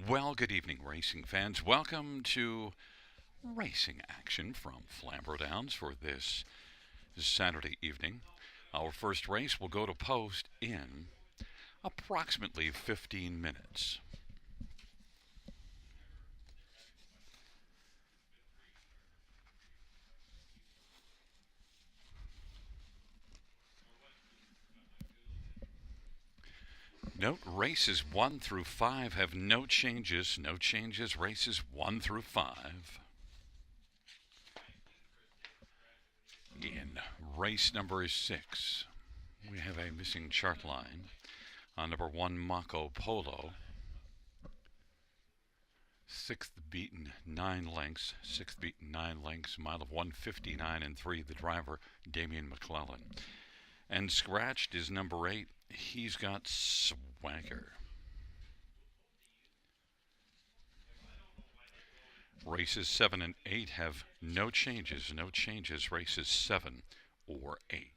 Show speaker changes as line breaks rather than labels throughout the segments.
Well, good evening, racing fans. Welcome to Racing Action from Flamboro Downs for this Saturday evening. Our first race will go to post in approximately 15 minutes. Note races 1 through 5 have no changes. No changes. Races 1 through 5. In race number 6, we have a missing chart line on number 1 Mako Polo. Sixth beaten 9 lengths. Sixth beaten 9 lengths. Mile of 159 and 3. The driver Damian McClellan. And scratched is number 8. He's got swagger. Races 7 and 8 have no changes. No changes. Races 7 or 8.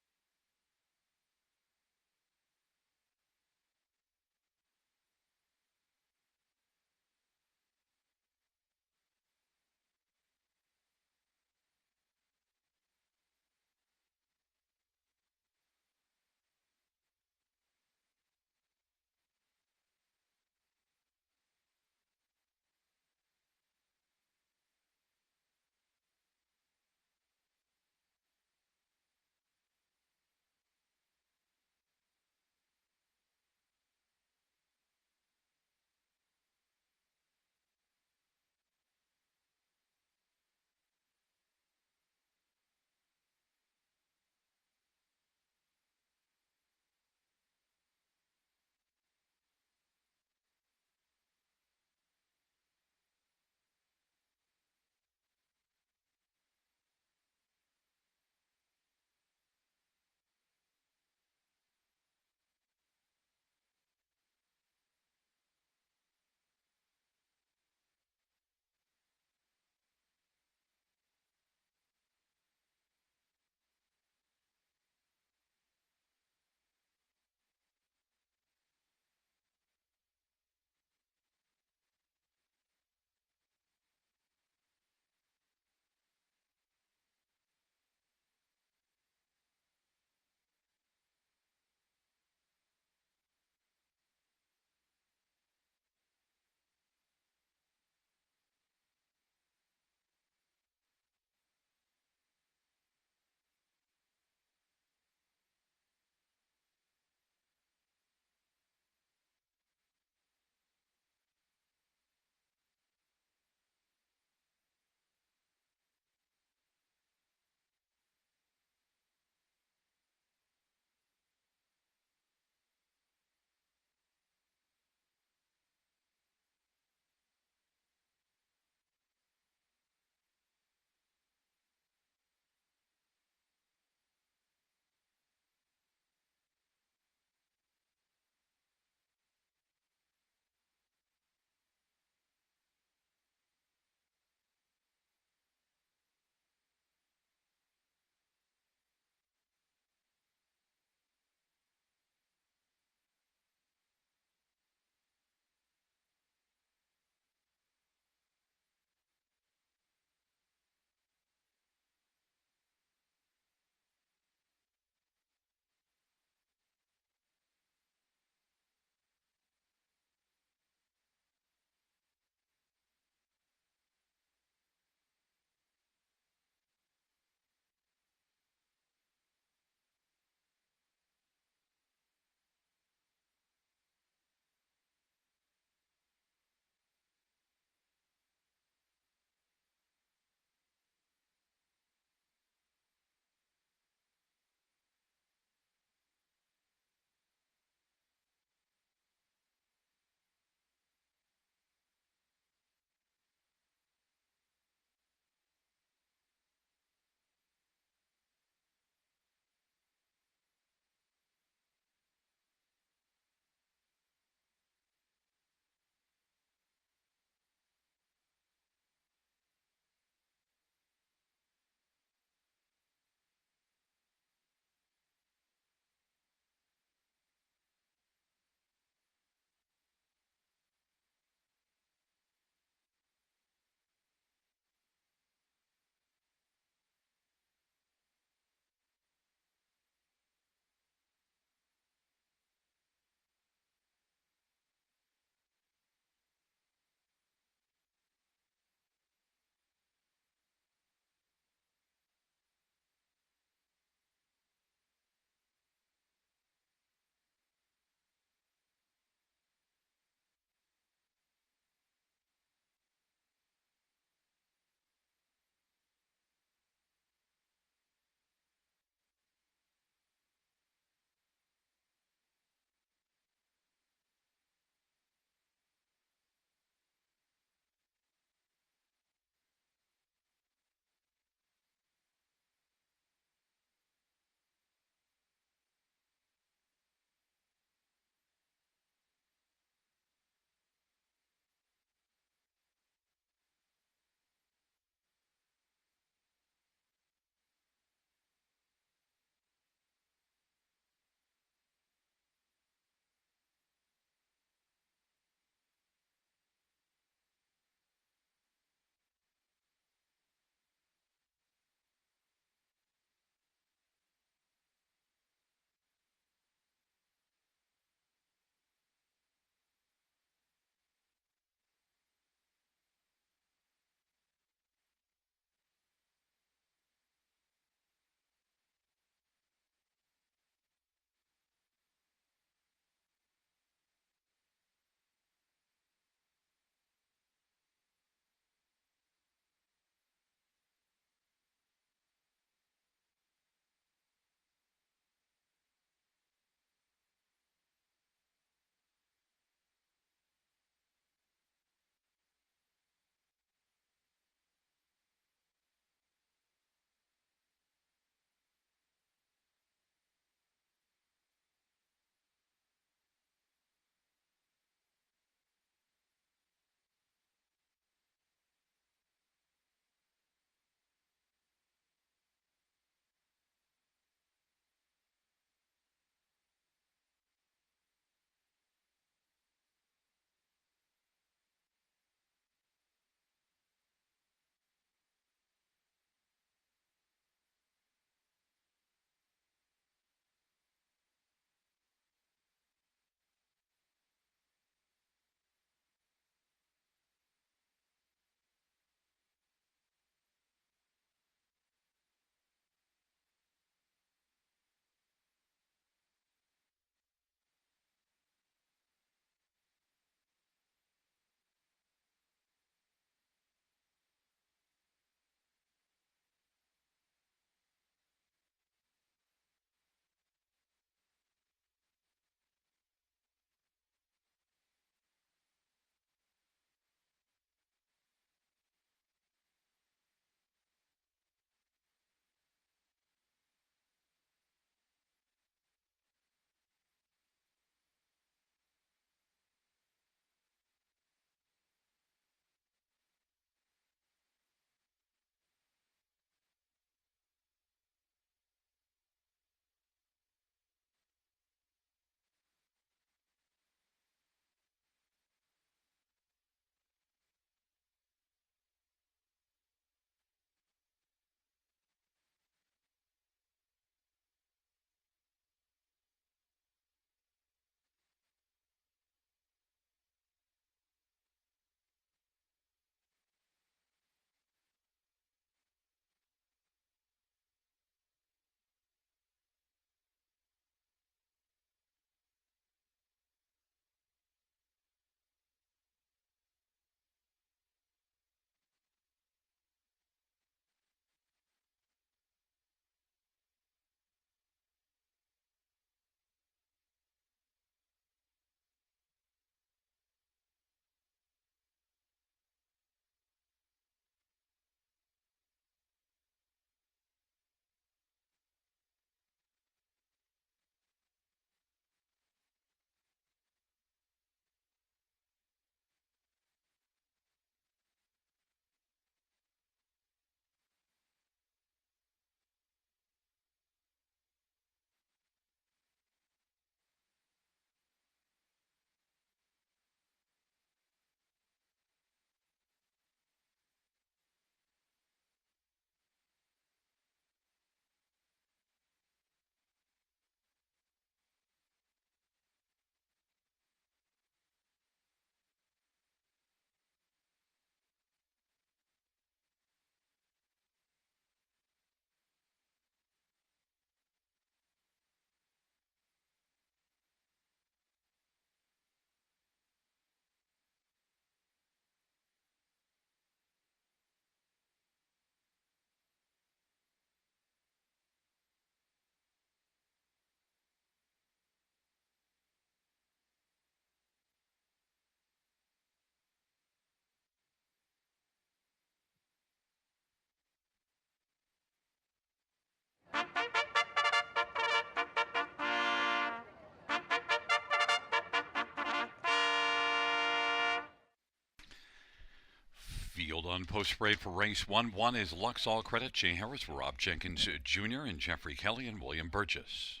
On post parade for race 1 is Lux All Credit, Jay Harris, Rob Jenkins Jr., and Jeffrey Kelly and William Burgess.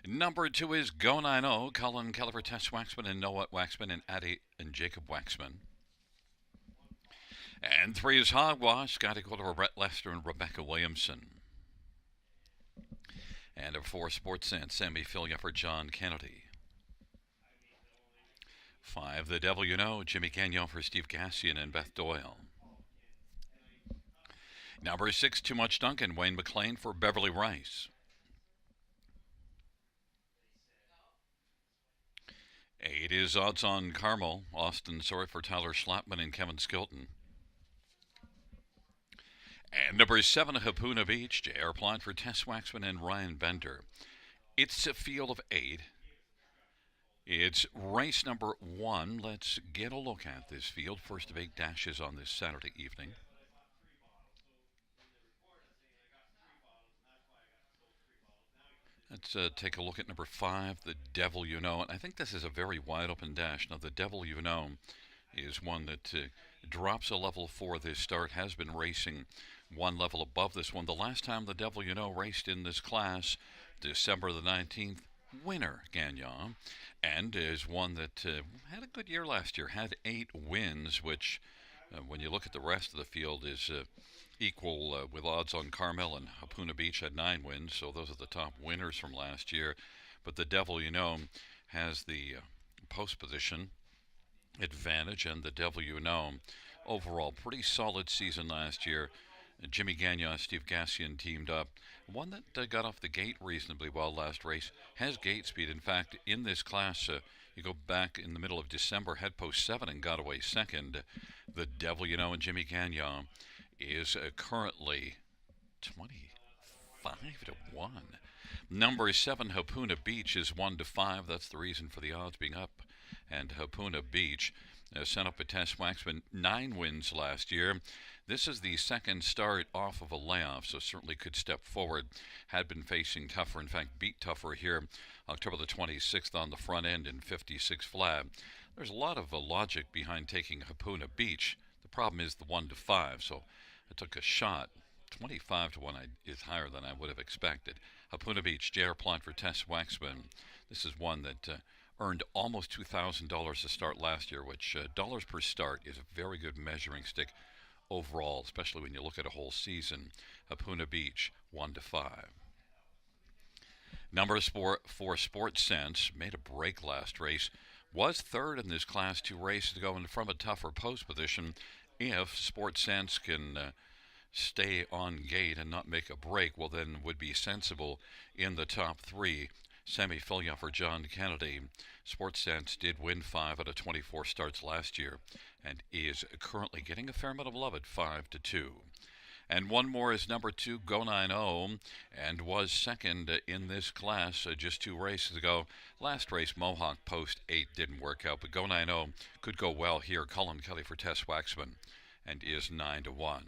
Number 2 is Go 90, Colin Kelleher, Tess Waxman, and Noah Waxman, and Addie and Jacob Waxman. And 3 is Hogwash, Scotty Golder, Brett Lester, and Rebecca Williamson. And number 4, Sports Sense, Sammy Philipper, John Kennedy. 5, The Devil You Know, Jimmy Gagnon for Steve Gassian and Beth Doyle. Number 6, Too Much Duncan, Wayne McLean for Beverly Rice. 8 is Odds on Carmel, Austin Sorry for Tyler Schlappman and Kevin Skilton. And number 7, Hapuna Beach, J.R. Plant for Tess Waxman and Ryan Bender. It's a field of 8. It's race number 1. Let's get a look at this field. First of 8 dashes on this Saturday evening. Let's take a look at number 5, The Devil You Know. And I think this is a very wide open dash. Now, The Devil You Know is one that drops a level for this start, has been racing one level above this one. The last time The Devil You Know raced in this class, December the 19th, winner Gagnon, and is one that had a good year last year, had 8 wins, which when you look at the rest of the field is equal with Odds on Carmel, and Hapuna Beach had 9 wins, so those are the top winners from last year. But The Devil You Know has the post position advantage, and The Devil You Know overall pretty solid season last year. Jimmy Gagnon, Steve Gassian teamed up. One that got off the gate reasonably well last race, has gate speed. In fact, in this class, you go back in the middle of December, had post 7 and got away second. The Devil You Know and Jimmy Gagnon is currently 25 to 1. Number 7, Hapuna Beach, is 1 to 5. That's the reason for the odds being up. And Hapuna Beach sent up a Tess Waxman, 9 wins last year. This is the second start off of a layoff, so certainly could step forward. Had been facing tougher, in fact, beat tougher here October the 26th on the front end in 56 flat. There's a lot of logic behind taking Hapuna Beach. The problem is the 1 to 5, so I took a shot. 25 to 1 is higher than I would have expected. Hapuna Beach, J.R. Plant for Tess Waxman. This is one that earned almost $2,000 to start last year, which dollars per start is a very good measuring stick overall, especially when you look at a whole season. Hapuna Beach, 1 to 5. Number 4, Sports Sense, made a break last race. Was third in this class 2 races ago, and from a tougher post position. If Sports Sense can stay on gate and not make a break, well, then would be sensible in the top 3. Sammy Philipper, John Kennedy. Sports Sense did win 5 out of 24 starts last year and is currently getting a fair amount of love at 5 to 2. And one more is number 2, Go 90, and was second in this class just 2 races ago. Last race, Mohawk Post 8 didn't work out, but Go 90 could go well here. Colin Kelly for Tess Waxman, and is 9 to 1.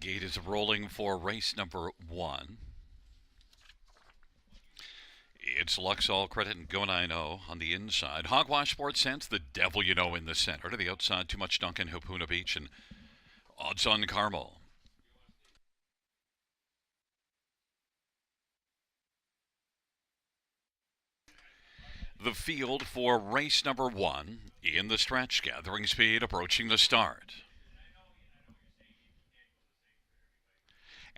Gate is rolling for race number 1. It's Lux All Credit and Go 9-0 on the inside. Hogwash Sports Sense, the devil you know in the center. To the outside, Too Much Duncan, Hapuna Beach, and Odds on Carmel. The field for race number 1 in the stretch, gathering speed, approaching the start.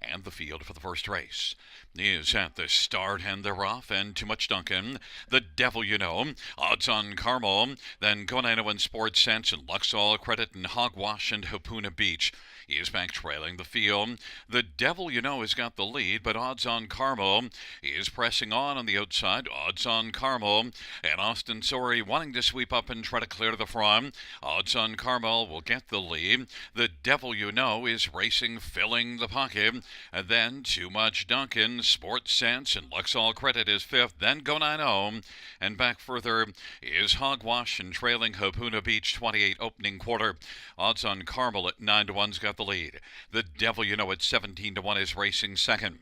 And the field for the first race is at the start, and they're off. And Too Much Duncan, the devil you know, Odds on Carmel, then Gonano and Sports Sense, and Lux All Credit, and Hogwash and Hapuna Beach is back trailing the field. The devil you know has got the lead, but Odds on Carmel is pressing on the outside. Odds on Carmel and Austin Sorey wanting to sweep up and try to clear to the front. Odds on Carmel will get the lead. The devil you know is racing, filling the pocket. And then Too Much Duncan, Sports Sense, and Lux All Credit is 5th. Then Go 9-0. And back further is Hogwash and trailing Hapuna Beach 28 opening quarter. Odds on Carmel at 9-1's got the lead. The devil you know at 17-1 is racing second.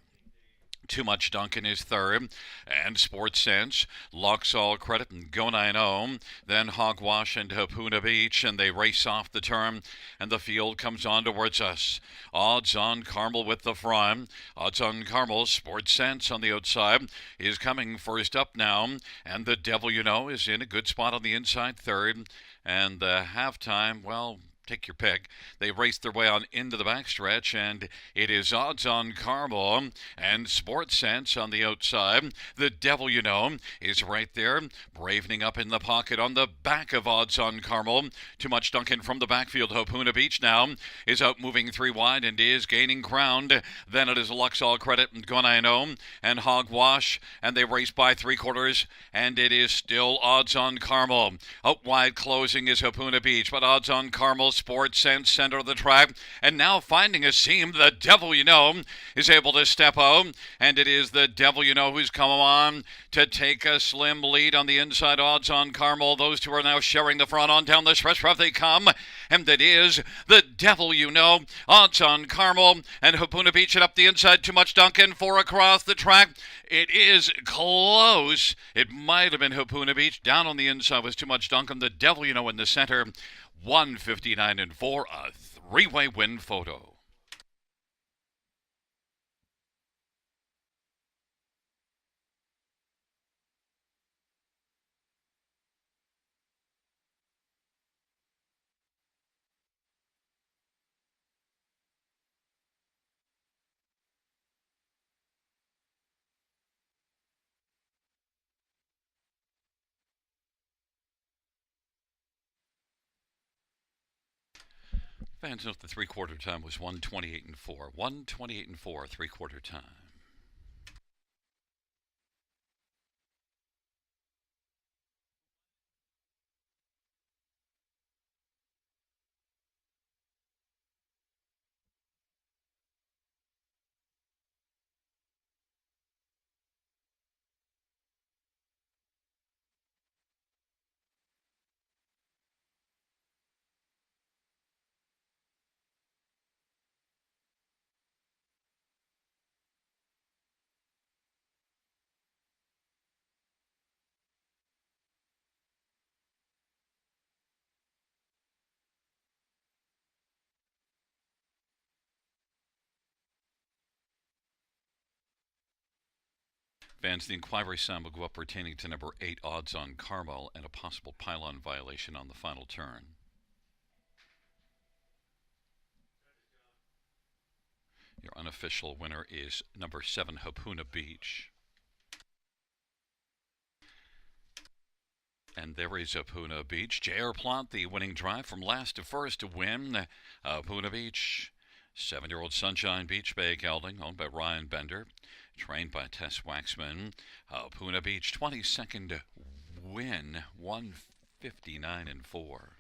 Too Much Duncan is third, and Sports Sense, Lux All Credit, and Go 9-0. Then Hogwash and Hapuna Beach, and they race off the turn, and the field comes on towards us. Odds on Carmel with the front. Odds on Carmel, Sports Sense on the outside is coming first up now, and the devil you know is in a good spot on the inside third. And the halftime, well, take your pick. They race their way on into the backstretch, and it is Odds on Carmel and Sports Sense on the outside. The devil you know is right there, bravening up in the pocket on the back of Odds on Carmel. Too Much Duncan from the backfield. Hapuna Beach now is out moving 3 wide and is gaining ground. Then it is Lux All Credit and Go 9-0 and Hogwash, and they race by 3/4, and it is still Odds on Carmel. Out wide closing is Hapuna Beach, but Odds on Carmel, Sports Sense, center of the track, and now finding a seam. The devil you know is able to step out, and it is the devil you know who's come on to take a slim lead on the inside. Odds on Carmel. Those two are now sharing the front. On down the stretch rough they come, and it is the devil you know, Odds on Carmel, and Hapuna Beach and up the inside. Too Much Duncan, 4 across the track. It is close. It might have been Hapuna Beach. Down on the inside was Too Much Duncan. The devil you know in the center. 159-4, a 3-way win photo. Fans note the 3/4 time was 128-4. 128-4, 3/4 time. Fans, the inquiry sign will go up pertaining to number 8, Odds on Carmel, and a possible pylon violation on the final turn. Your unofficial winner is number 7, Hapuna Beach. And there is Hapuna Beach. J.R. Plot, the winning drive from last to first to win. Hapuna Beach, 7-year-old Sunshine Beach Bay gelding, owned by Ryan Bender, trained by Tess Waxman. Hapuna Beach, 22nd win, 159-4.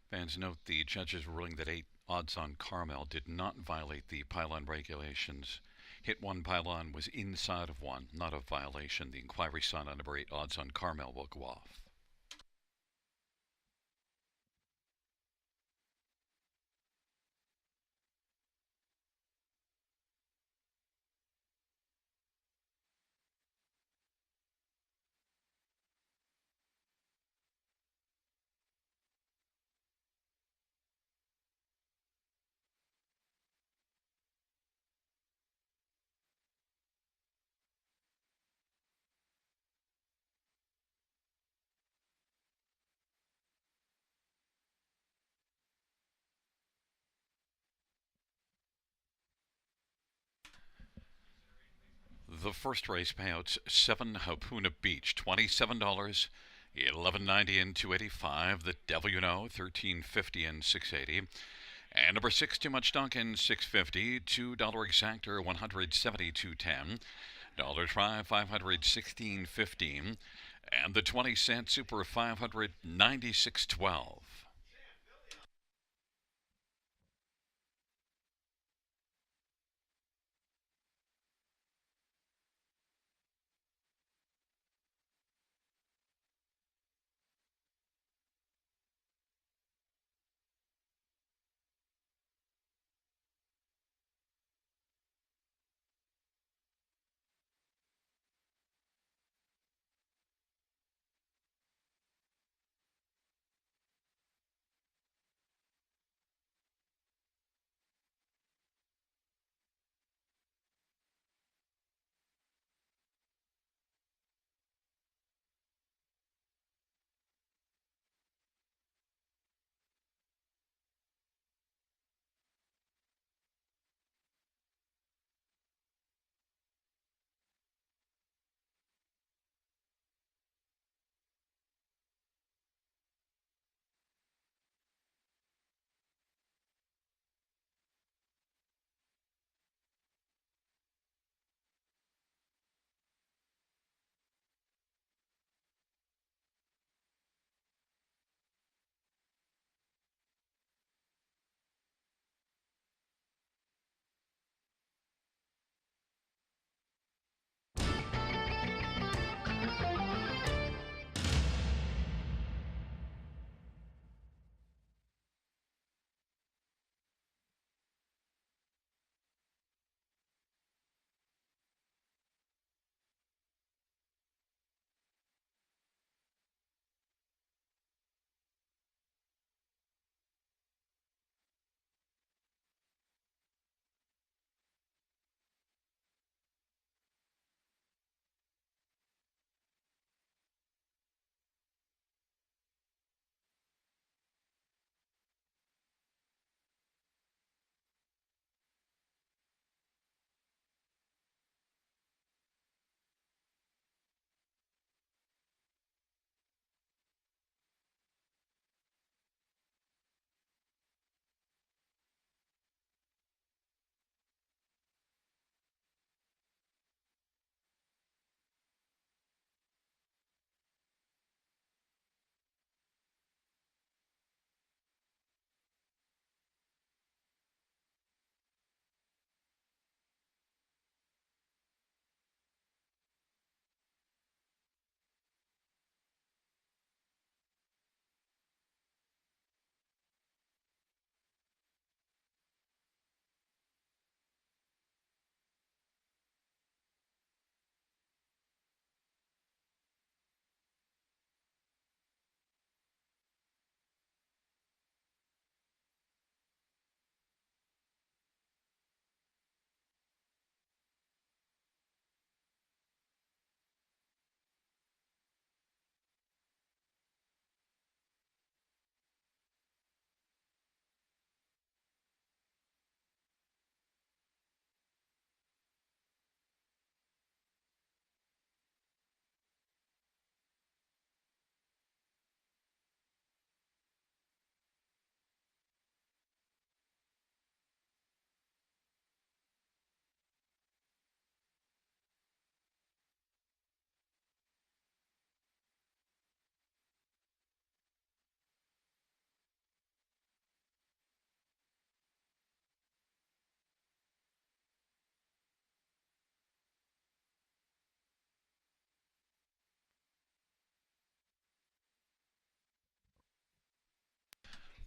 Fans note the judge's ruling that 8 odds on Carmel did not violate the pylon regulations. Hit one pylon was inside of one, not a violation. The inquiry sign on number 8 odds on Carmel will go off. The first race payouts 7 Hapuna Beach, $27, 11.90 and 285. The Devil You Know, 13.50 and 6.80. And number 6 Too Much Dunkin', 6.50. $2 Exactor, 172.10. Dollar Try, 516.15. And the 20-cent Super, 596.12.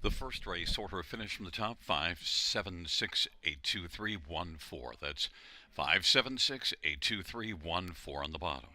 The first race order of finish from the top: 5768231 4. That's 5768231 4 on the bottom.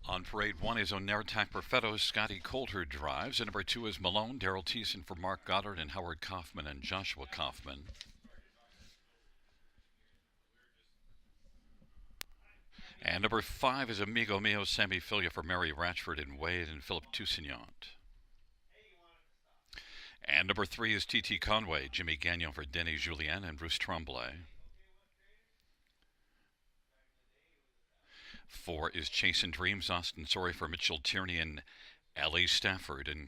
On parade one is Onertak Perfetto. Scotty Coulter drives. And number two is Malone. Daryl Thiessen for Mark Goddard and Howard Kaufman and Joshua Kaufman. And number five is Amigo Mio. Sammy Filia for Mary Ratchford and Wade and Philip Toussaint. And number three is T.T. Conway. Jimmy Gagnon for Denny Julien and Bruce Tremblay. Four is Chasing Dreams. Austin Sorry for Mitchell Tierney and Ellie Stafford. And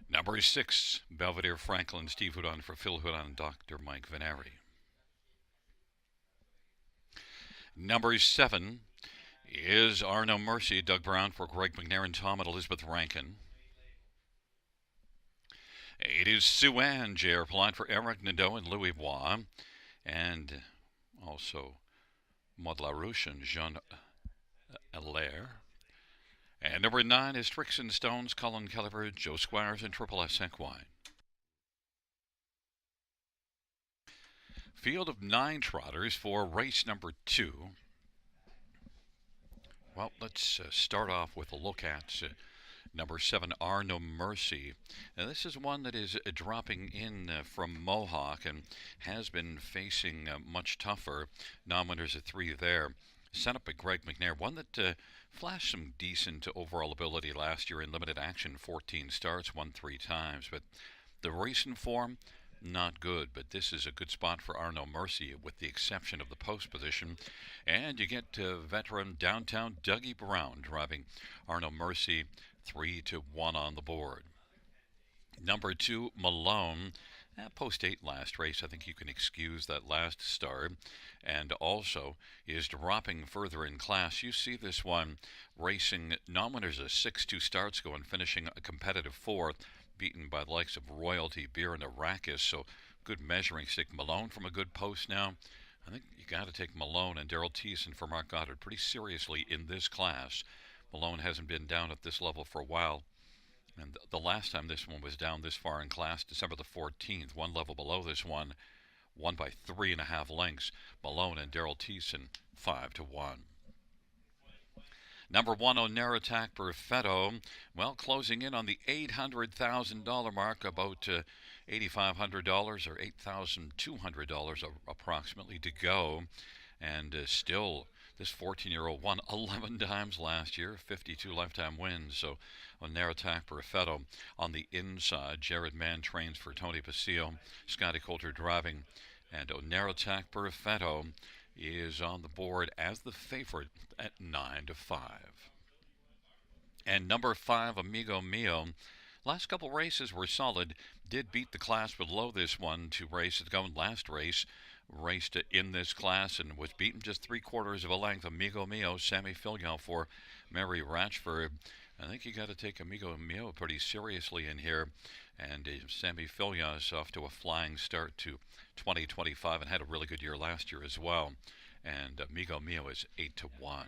number six, Belvedere Franklin. Steve Houdon for Phil Houdon and Dr. Mike Veneri. Number seven is Arno Mercy. Doug Brown for Greg McNair and Tom and Elizabeth Rankin. It is Sue Ann. J.R. Palat for Eric Nadeau and Louis Bois. And also Maud LaRouche and Jean Allaire. And number nine is Tricks and Stones. Colin Kelleher, Joe Squires, and Triple S Equine. Field of nine trotters for race number two. Well, let's start off with a look at number seven, Arno Mercy. Now, this is one that is dropping in from Mohawk and has been facing much tougher non-winners of three there. Set up by Greg McNair, one that flashed some decent overall ability last year in limited action, 14 starts, won three times. But the recent form, not good, but this is a good spot for Arno Mercy with the exception of the post position. And you get veteran downtown Dougie Brown driving Arno Mercy 3-1 on the board. Number two, Malone. Post 8 last race. I think you can excuse that last start. And also is dropping further in class. You see this one racing non-winners of 6-2 starts go and finishing a competitive fourth, beaten by the likes of Royalty, Beer, and Arrakis. So good measuring stick. Malone from a good post now. I think you got to take Malone and Daryl Thiessen for Mark Goddard pretty seriously in this class. Malone hasn't been down at this level for a while. And the last time this one was down this far in class, December the 14th, one level below this one, won by 3.5 lengths. Malone and Daryl Thiessen, 5-1. Number one, Onertak Perfetto. Well, closing in on the $800,000 mark, about $8,500 or $8,200 approximately to go. And still, this 14-year-old won 11 times last year, 52 lifetime wins. So Onertak Perfetto on the inside. Jared Mann trains for Tony Pasillo. Scotty Coulter driving. And Onertak Perfetto is on the board as the favorite at 9-5. And number five, Amigo Mio. Last couple races were solid. Did beat the class below this one to race. It's going last race. Raced in this class and was beaten just 3/4 of a length. Amigo Mio, Sammy Filio for Mary Ratchford. I think you got to take Amigo Mio pretty seriously in here. And Sammy Filio is off to a flying start to 2025 and had a really good year last year as well. And Amigo Mio is 8-1.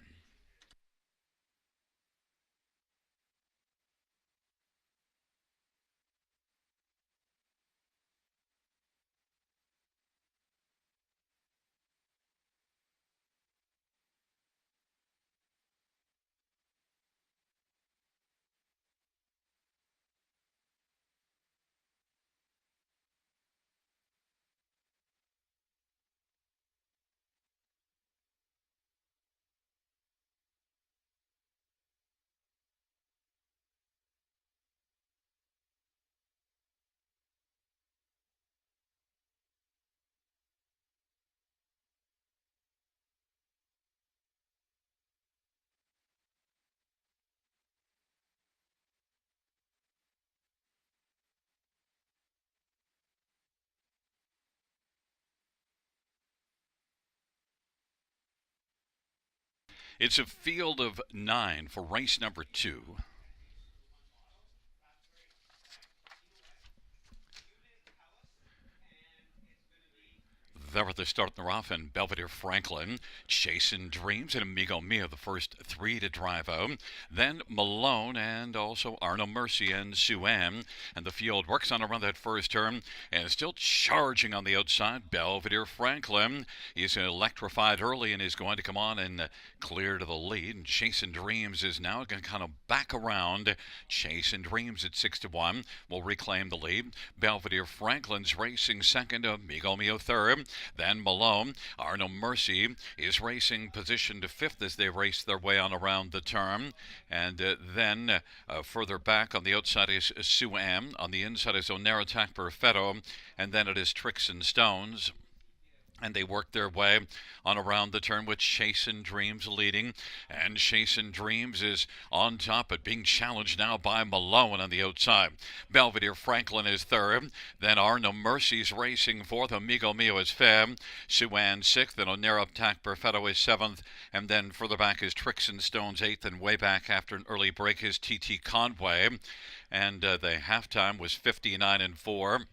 It's a field of 9 for race number 2. There at the start they're off in Belvedere Franklin, Chasing Dreams and Amigo Mia, the first 3 to drive out. Then Malone and also Arno Mercy and Sue Ann. And the field works on around that first turn and still charging on the outside. Belvedere Franklin is electrified early and is going to come on and clear to the lead. And Chasing Dreams is now going to kind of back around. Chasing Dreams at 6-1 will reclaim the lead. Belvedere Franklin's racing second, Amigo Mio third. Then Malone, Arno Mercy is racing position to 5th as they race their way on around the turn. And then further back on the outside is Sue Ann. On the inside is Onerattack Perfetto. And then it is Tricks and Stones. And they work their way on around the turn with Chasing Dreams leading. And Chasing Dreams is on top, but being challenged now by Malone on the outside. Belvedere Franklin is third. Then Arno Mercy's racing fourth. Amigo Mio is fifth. Sue Ann sixth. And Onerattack Perfetto is seventh. And then further back is Tricks and Stones eighth. And way back after an early break is TT Conway. And the halftime was 59-4.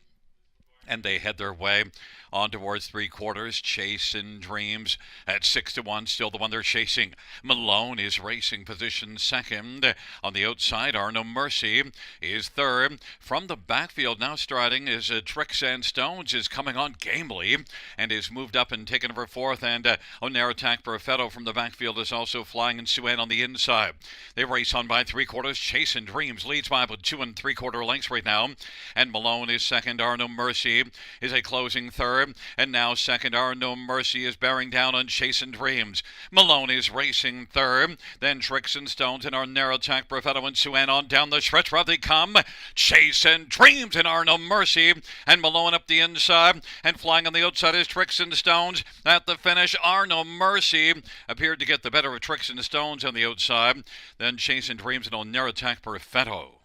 And they head their way on towards 3/4. Chasing Dreams at 6-1, still the one they're chasing. Malone is racing position second. On the outside, Arno Mercy is third. From the backfield now striding is Tricks and Stones is coming on gamely and is moved up and taken over fourth. And Onerattack Perfetto from the backfield is also flying, and Sue Ann on the inside. They race on by 3/4. Chasing Dreams leads by about 2 3/4 lengths right now. And Malone is second. Arno Mercy is a closing third, and now second. Arno Mercy is bearing down on Chasing Dreams. Malone is racing third, then Tricks and Stones and Onerattack Perfetto and Sue Ann on down the stretch. Where they come, Chasing Dreams and Arno Mercy, and Malone up the inside, and flying on the outside is Tricks and Stones. At the finish, Arno Mercy appeared to get the better of Tricks and Stones on the outside, then Chasing Dreams and Onerattack Perfetto.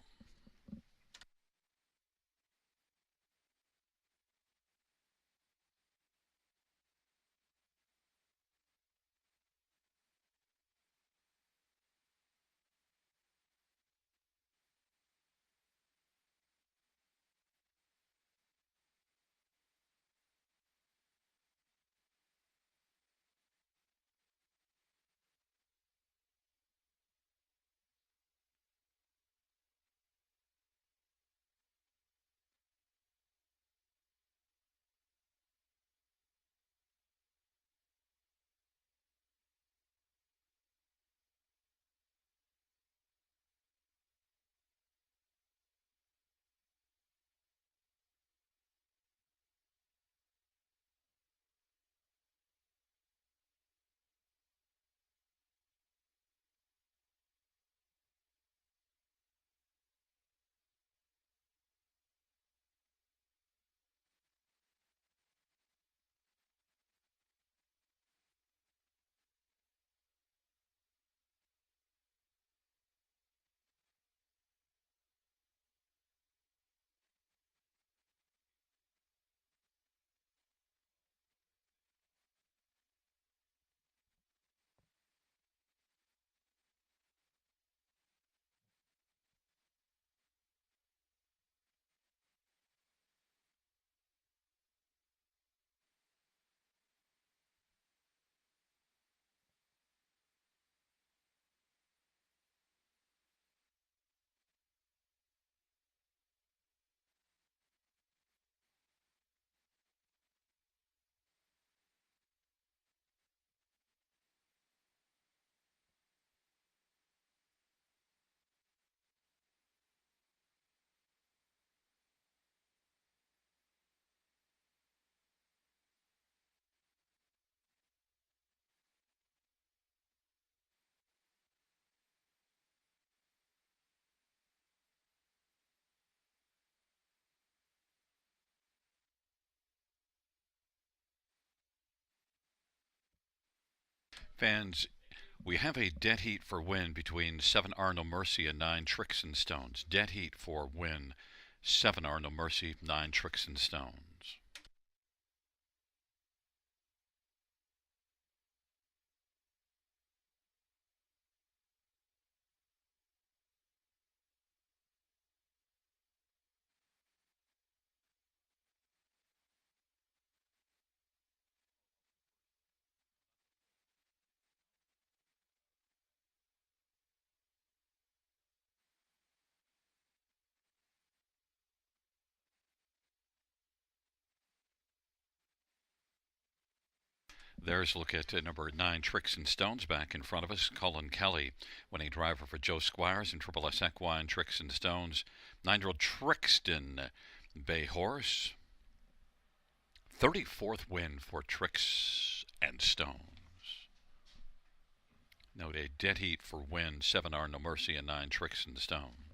Fans, we have a dead heat for win between 7 Are No Mercy and 9 Tricks and Stones. Dead heat for win. 7 Are No Mercy, 9 Tricks and Stones. There's a look at number 9 Tricks and Stones back in front of us. Colin Kelly, winning driver for Joe Squires and Triple S Equine Tricks and Stones. 9-year-old Trixton Bay Horse. 34th win for Tricks and Stones. Note a dead heat for win. 7 Are No Mercy and 9 Tricks and Stones.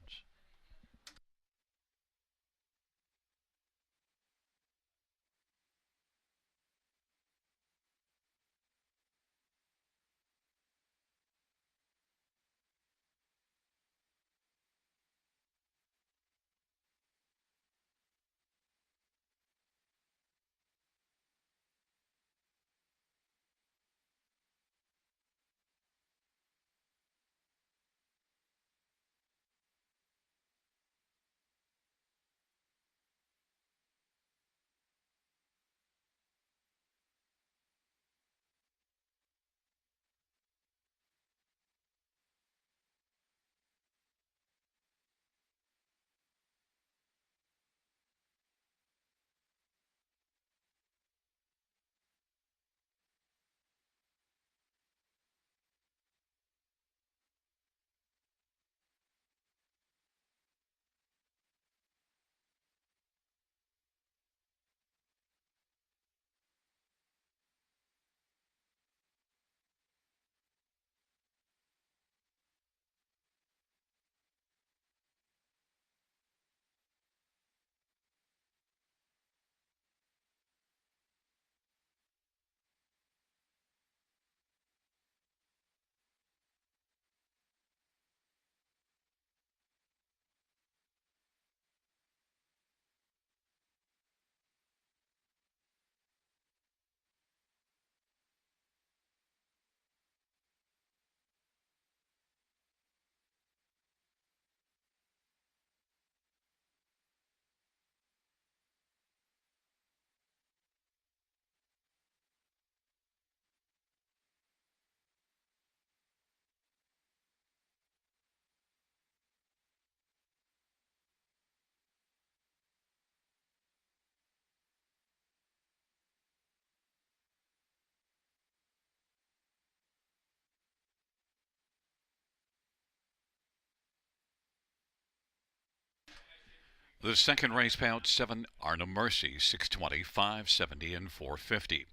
The second race payout 7 Are No Mercy, 620, 570, and 450.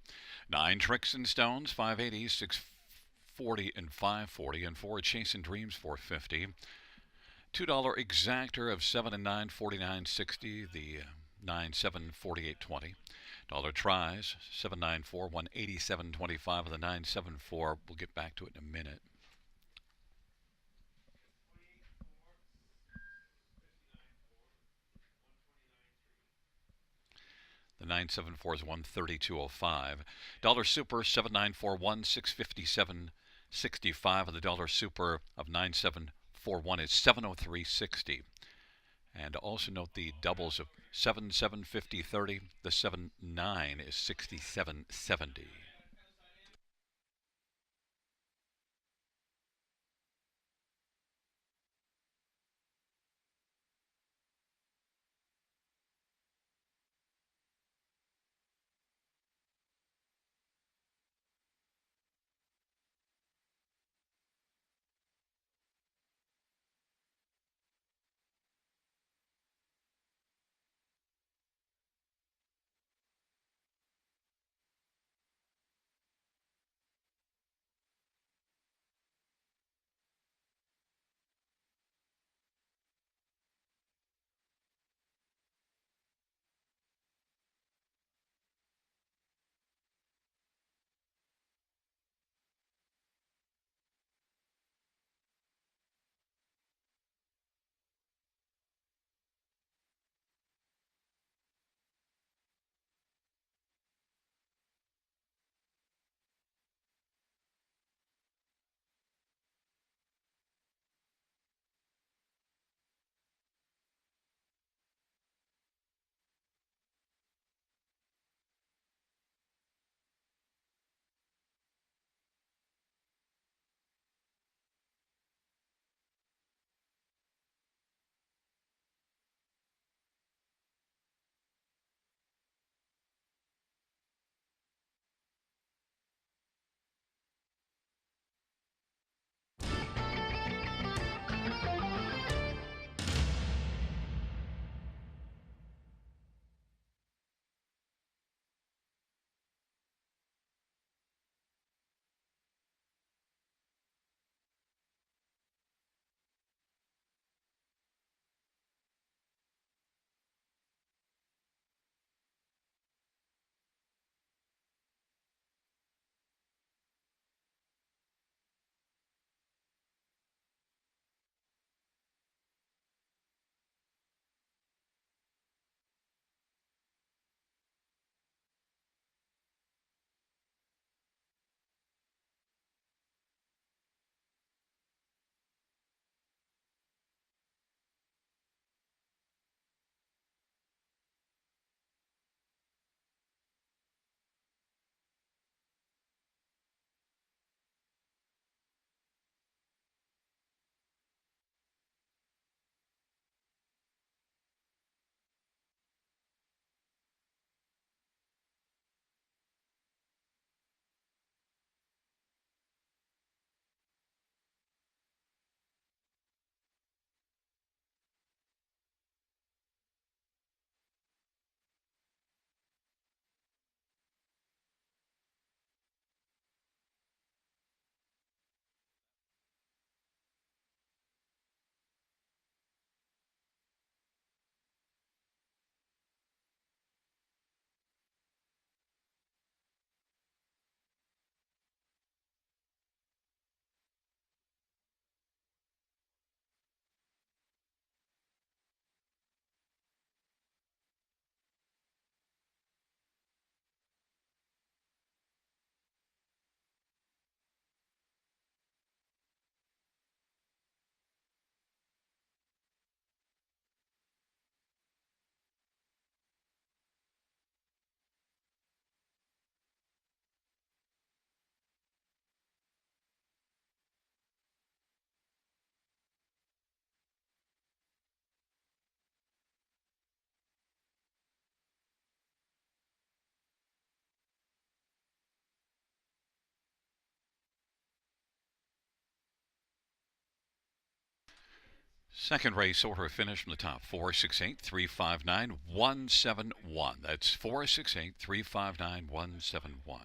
9 Tricks and Stones, 580, 640, and 540, and 4 Chasing Dreams, 450. $2 exactor of 7 and 9, 49.60. The 9, 7, 48.20. Dollar tries 794, 187.25 of the 974. We'll get back to it in a minute. The 974 is 132.05. Dollar Super 7941, 657.65 of the Dollar Super of 9741 is 703.60. And also note the doubles of 7, 7, 50, 30. The 7, 9 is 67.70. Second race order finish from the top. 468-359-171. That's 468-359-171.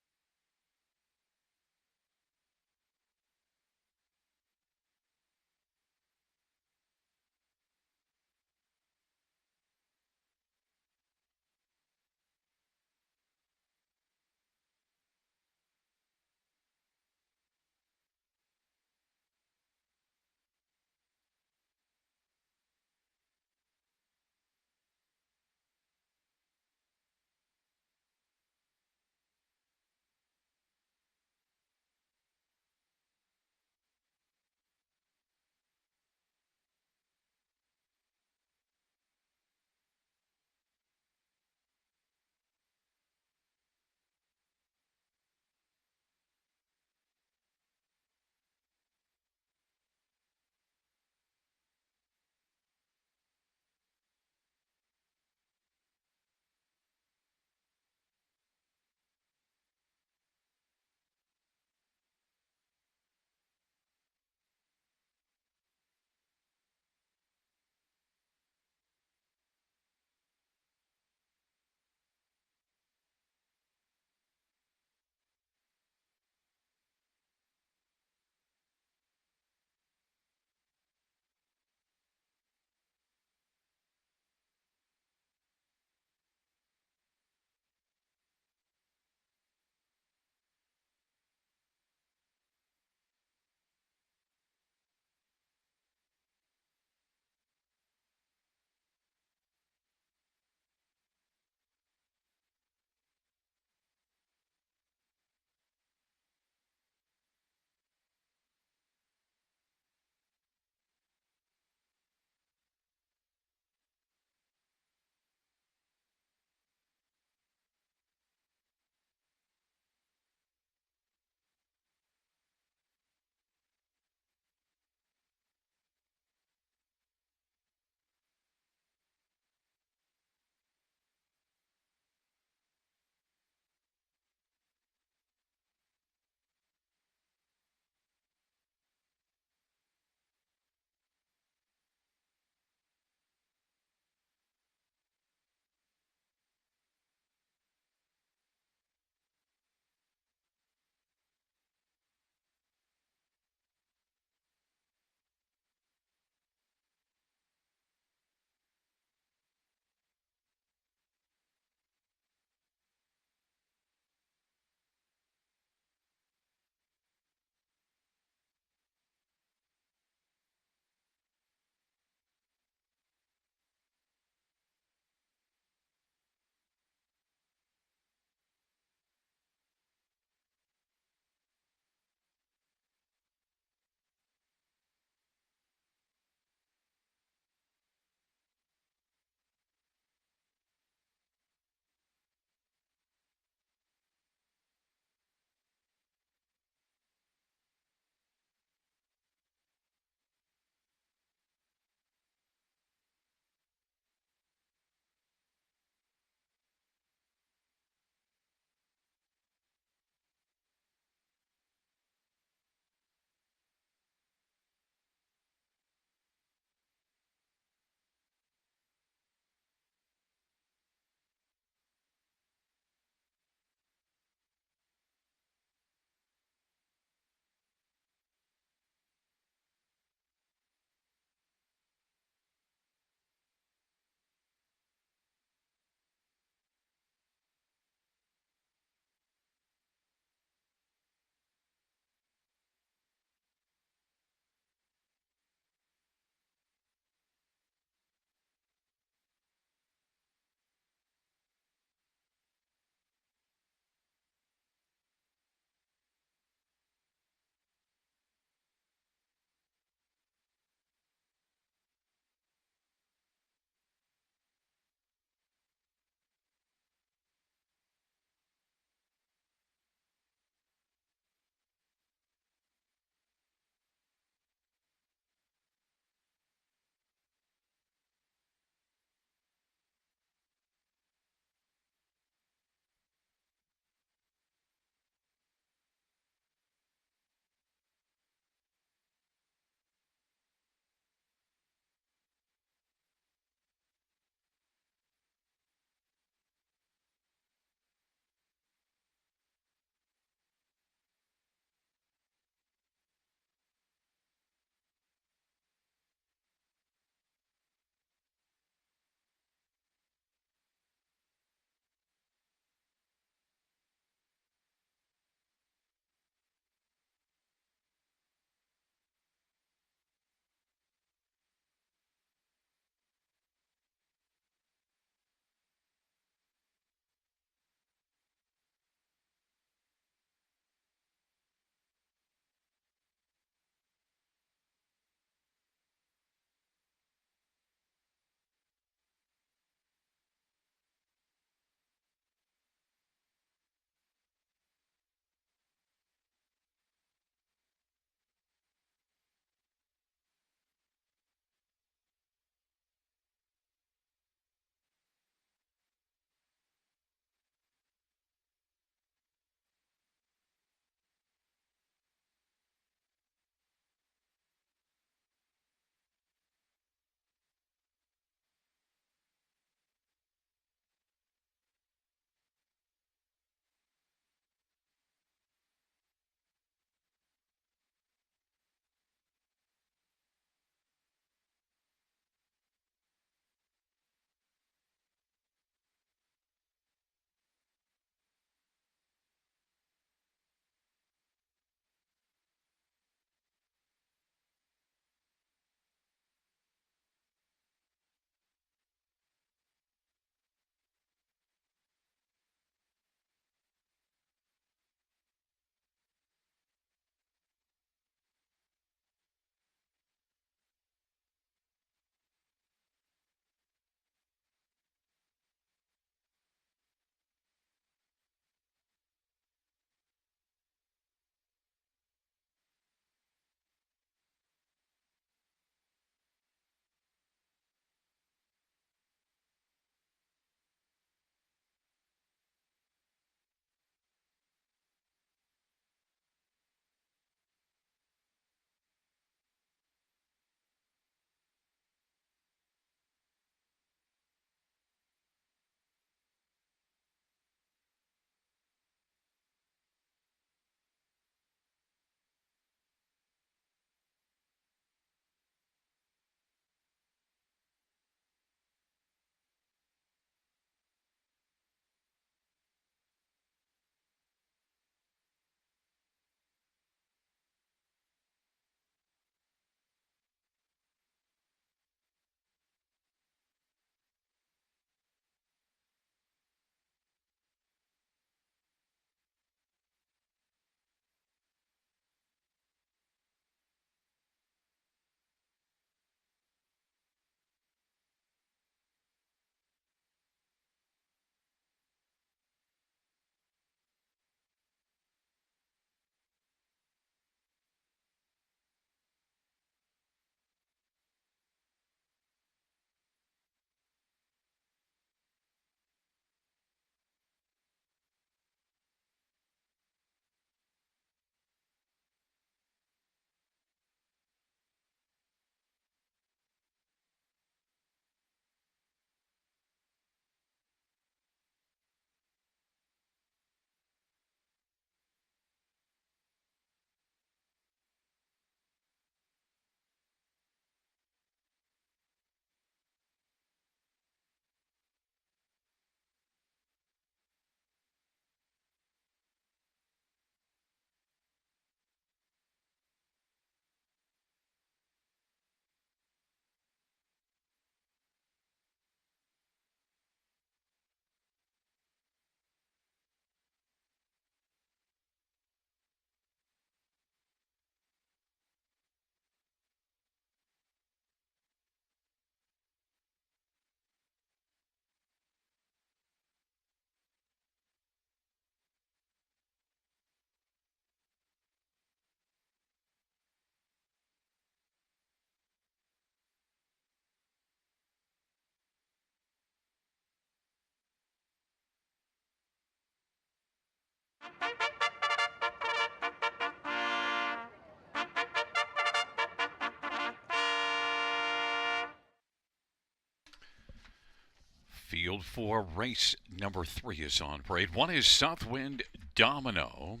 Field 4, race number 3 is on parade. One is Southwind Domino.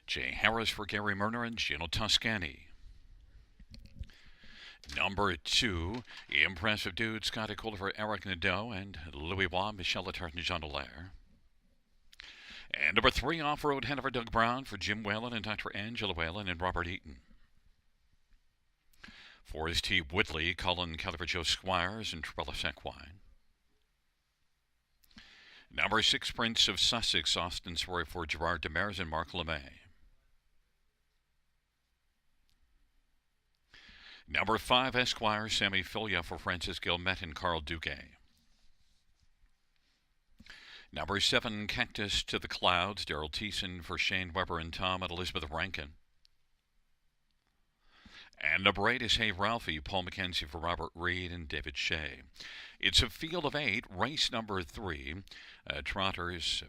Jay Harris for Gary Murner and Gino Toscani. Number 2, Impressive Dude, Scotty Kohler for Eric Nadeau and Louis Waugh, Michel Letarte and Jean Dallaire. And number 3, Off-Road Hanover, Doug Brown for Jim Whalen and Dr. Angela Whalen and Robert Eaton. 4 is T. Woodley, Colin Kelly for Joe Squires and Trellis Equine. Number 6, Prince of Sussex, Austin Sorry for Gerard Demers and Mark LeMay. Number 5, Esquire, Sammy Filia for Francis Gilmet and Carl Duguay. Number 7, Cactus to the Clouds, Daryl Thiessen for Shane Weber and Tom and Elizabeth Rankin. And number 8 is Hey Ralphie, Paul McKenzie for Robert Reed and David Shea. It's a field of 8, race number 3. Trotter is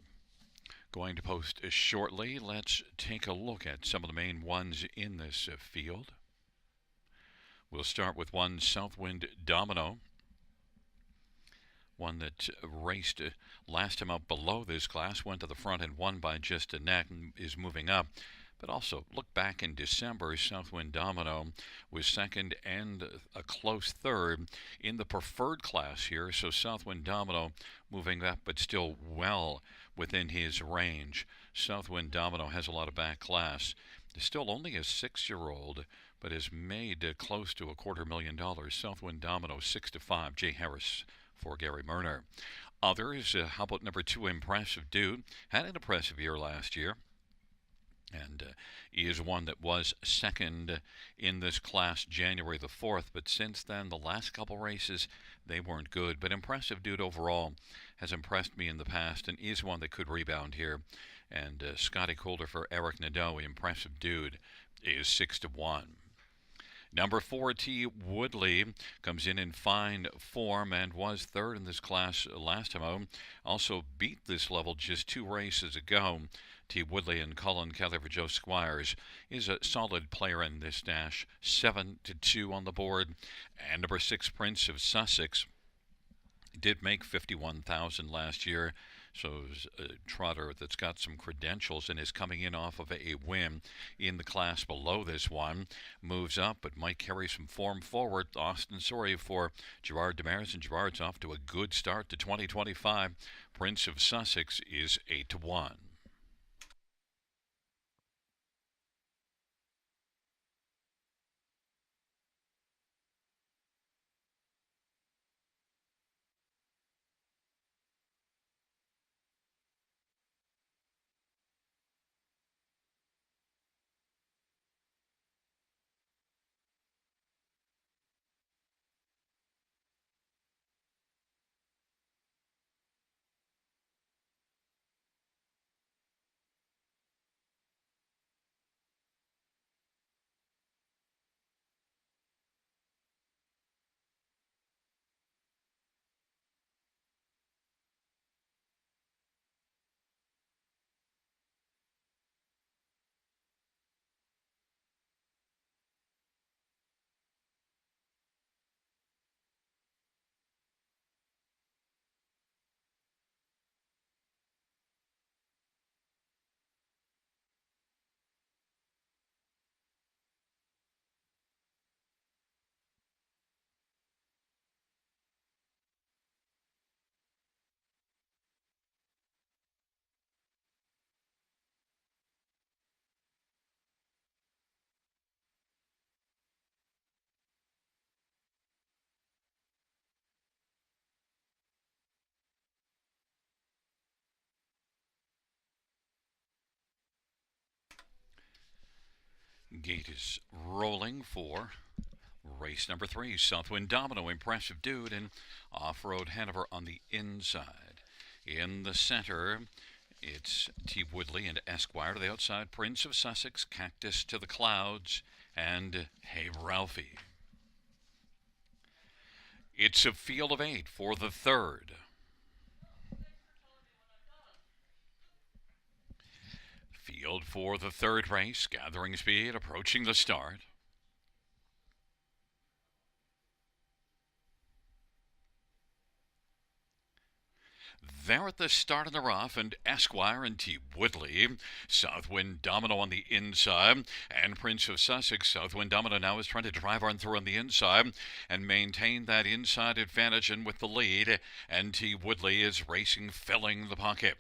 going to post shortly. Let's take a look at some of the main ones in this field. We'll start with one, Southwind Domino. One that raced last time out below this class, went to the front and won by just a neck and is moving up. But also, look back in December, Southwind Domino was second and a close third in the preferred class here. So Southwind Domino moving up, but still well within his range. Southwind Domino has a lot of back class. Still only a 6-year-old, but has made close to $250,000. Southwind Domino 6-5. Jay Harris for Gary Murner. Others, how about number 2, Impressive Dude? Had an impressive year last year. And he is one that was second in this class January the 4th. But since then, the last couple races, they weren't good. But Impressive Dude overall has impressed me in the past and is one that could rebound here. And Scotty Kohler for Eric Nadeau, Impressive Dude, is 6-1. Number 4, T. Woodley, comes in fine form and was third in this class last time out. Also beat this level just 2 races ago. T. Woodley and Colin Kelly for Joe Squires is a solid player in this dash. 7-2 on the board. And number 6, Prince of Sussex, did make $51,000 last year. So a trotter that's got some credentials and is coming in off of a win in the class below this one. Moves up, but might carry some form forward. Austin Sorry for Gerard Demers, and Gerard's off to a good start to 2025. Prince of Sussex is 8-1. Gate is rolling for race number 3. Southwind Domino, Impressive Dude, and Off-Road Hanover on the inside. In the center, it's T. Woodley and Esquire. To the outside, Prince of Sussex, Cactus to the Clouds, and Hey Ralphie. It's a field of 8 for the third. field for the third race, gathering speed, approaching the start. There at the start of the rough, and Esquire and T. Woodley. Southwind Domino on the inside, and Prince of Sussex. Southwind Domino now is trying to drive on through on the inside and maintain that inside advantage and with the lead. And T. Woodley is racing, filling the pocket.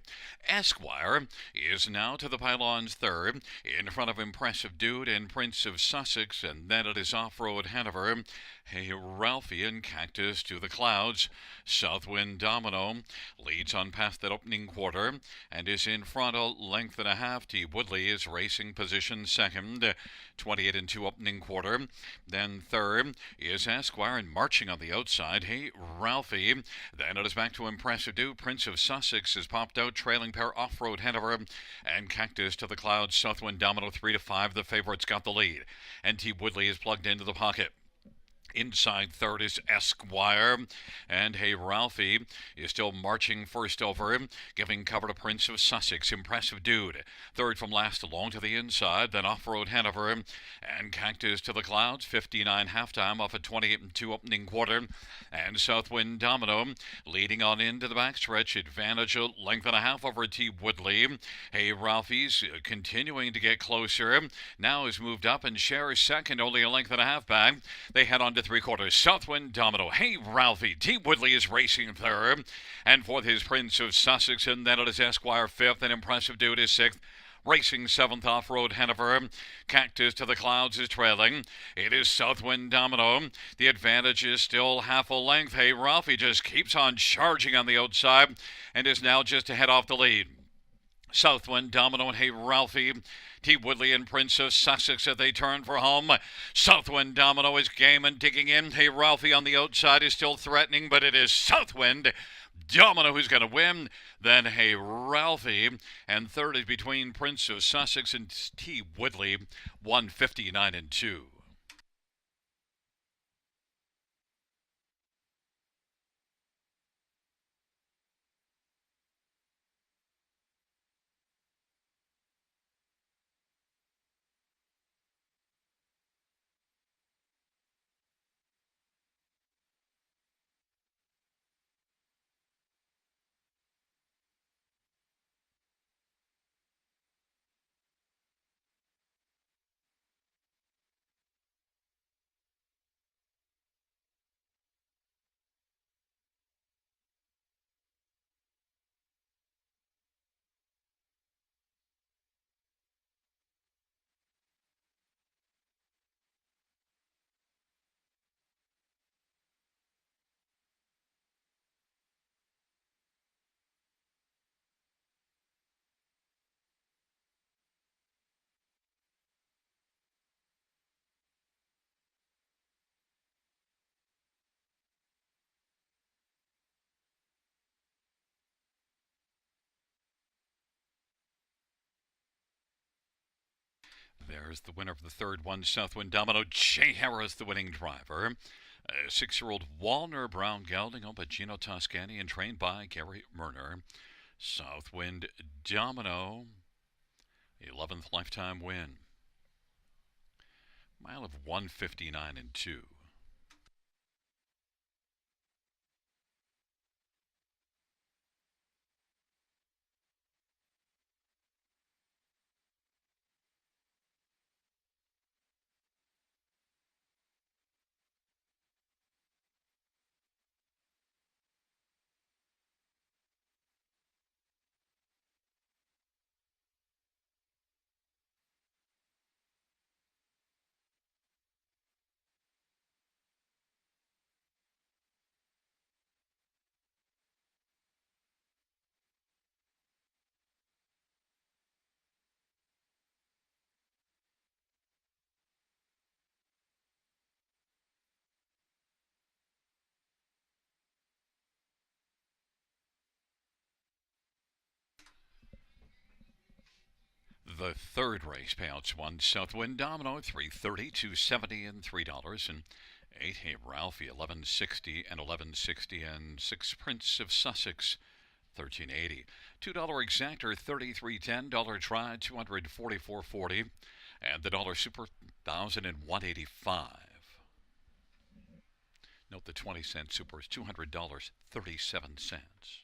Esquire is now to the pylons third, in front of Impressive Dude and Prince of Sussex, and then it is Off-Road Hanover. Hey Ralphie and Cactus to the clouds. Southwind Domino leads on past that opening quarter and is in front a length and a half. T. Woodley is racing position second, 28 and 2 opening quarter. Then third is Esquire and marching on the outside. Hey Ralphie. Then it is back to Impressive Dude. Prince of Sussex has popped out, trailing pair Off-Road Hanover and Cactus to the clouds. Southwind Domino 3 to 5. The favorite's got the lead, and T. Woodley is plugged into the pocket. Inside third is Esquire, and Hey Ralphie is still marching first over, giving cover to Prince of Sussex. Impressive Dude third from last along to the inside, then Off-Road Hanover and Cactus to the clouds. 59 halftime off a 28 and 2 opening quarter, and Southwind Domino leading on into the backstretch. Advantage a length and a half over T. Woodley. Hey Ralphie's continuing to get closer, now has moved up and shares second, only a length and a half back. They head on to three-quarters. Southwind Domino. Hey Ralphie. T. Woodley is racing third, and fourth is Prince of Sussex, and then it is Esquire fifth, and Impressive Dude is sixth. Racing seventh, Off-Road Hanover. Cactus to the clouds is trailing. It is Southwind Domino. The advantage is still half a length. Hey Ralphie just keeps on charging on the outside and is now just ahead off the lead. Southwind Domino and Hey Ralphie. T. Woodley and Prince of Sussex as they turn for home. Southwind Domino is game and digging in. Hey Ralphie on the outside is still threatening, but it is Southwind Domino who's going to win. Then Hey Ralphie, and third is between Prince of Sussex and T. Woodley, 159 and 2. There's the winner of the third one, Southwind Domino. Jay Harris, the winning driver. 6-year-old Walner Brown gelding owned by Gino Toscani and trained by Gary Murner. Southwind Domino, 11th lifetime win. Mile of 159 and 2. The third race payouts won Southwind Domino, $330, $270, and $3, and 8 Hey Ralphie, $1160 and $1160, and 6 Prince of Sussex, $13.80. $2 exactor 33.10. Dollar try 244.40. And the dollar super 1,001.85. Note the 20-cent super is $200.37.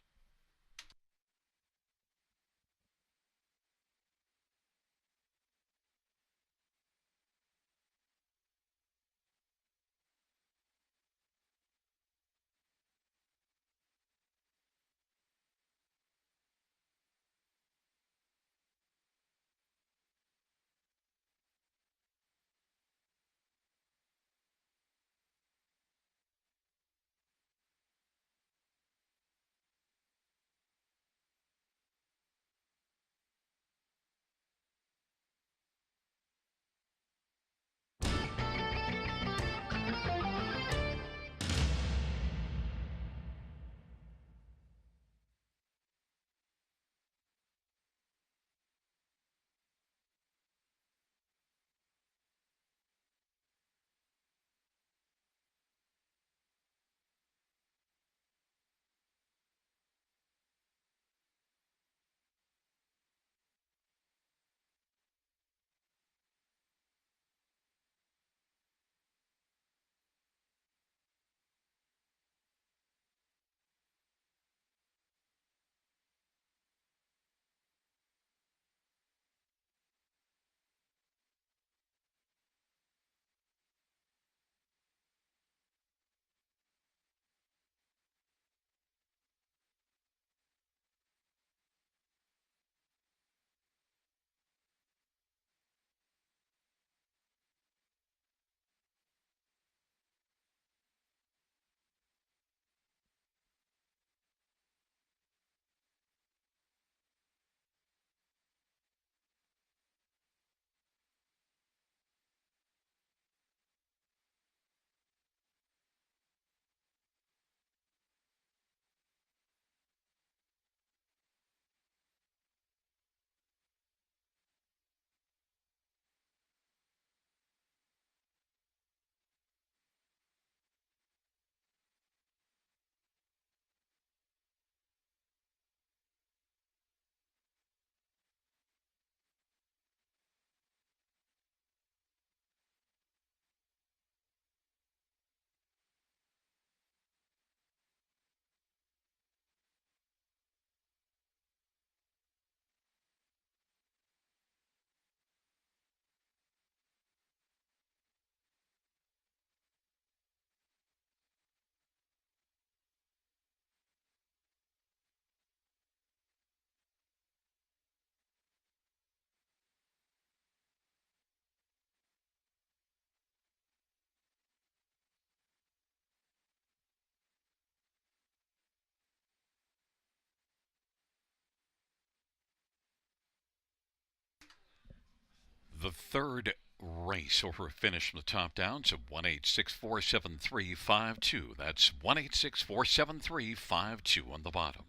The third race over finish from the top down. So 1-864-7352. That's 1-864-7352 on the bottom.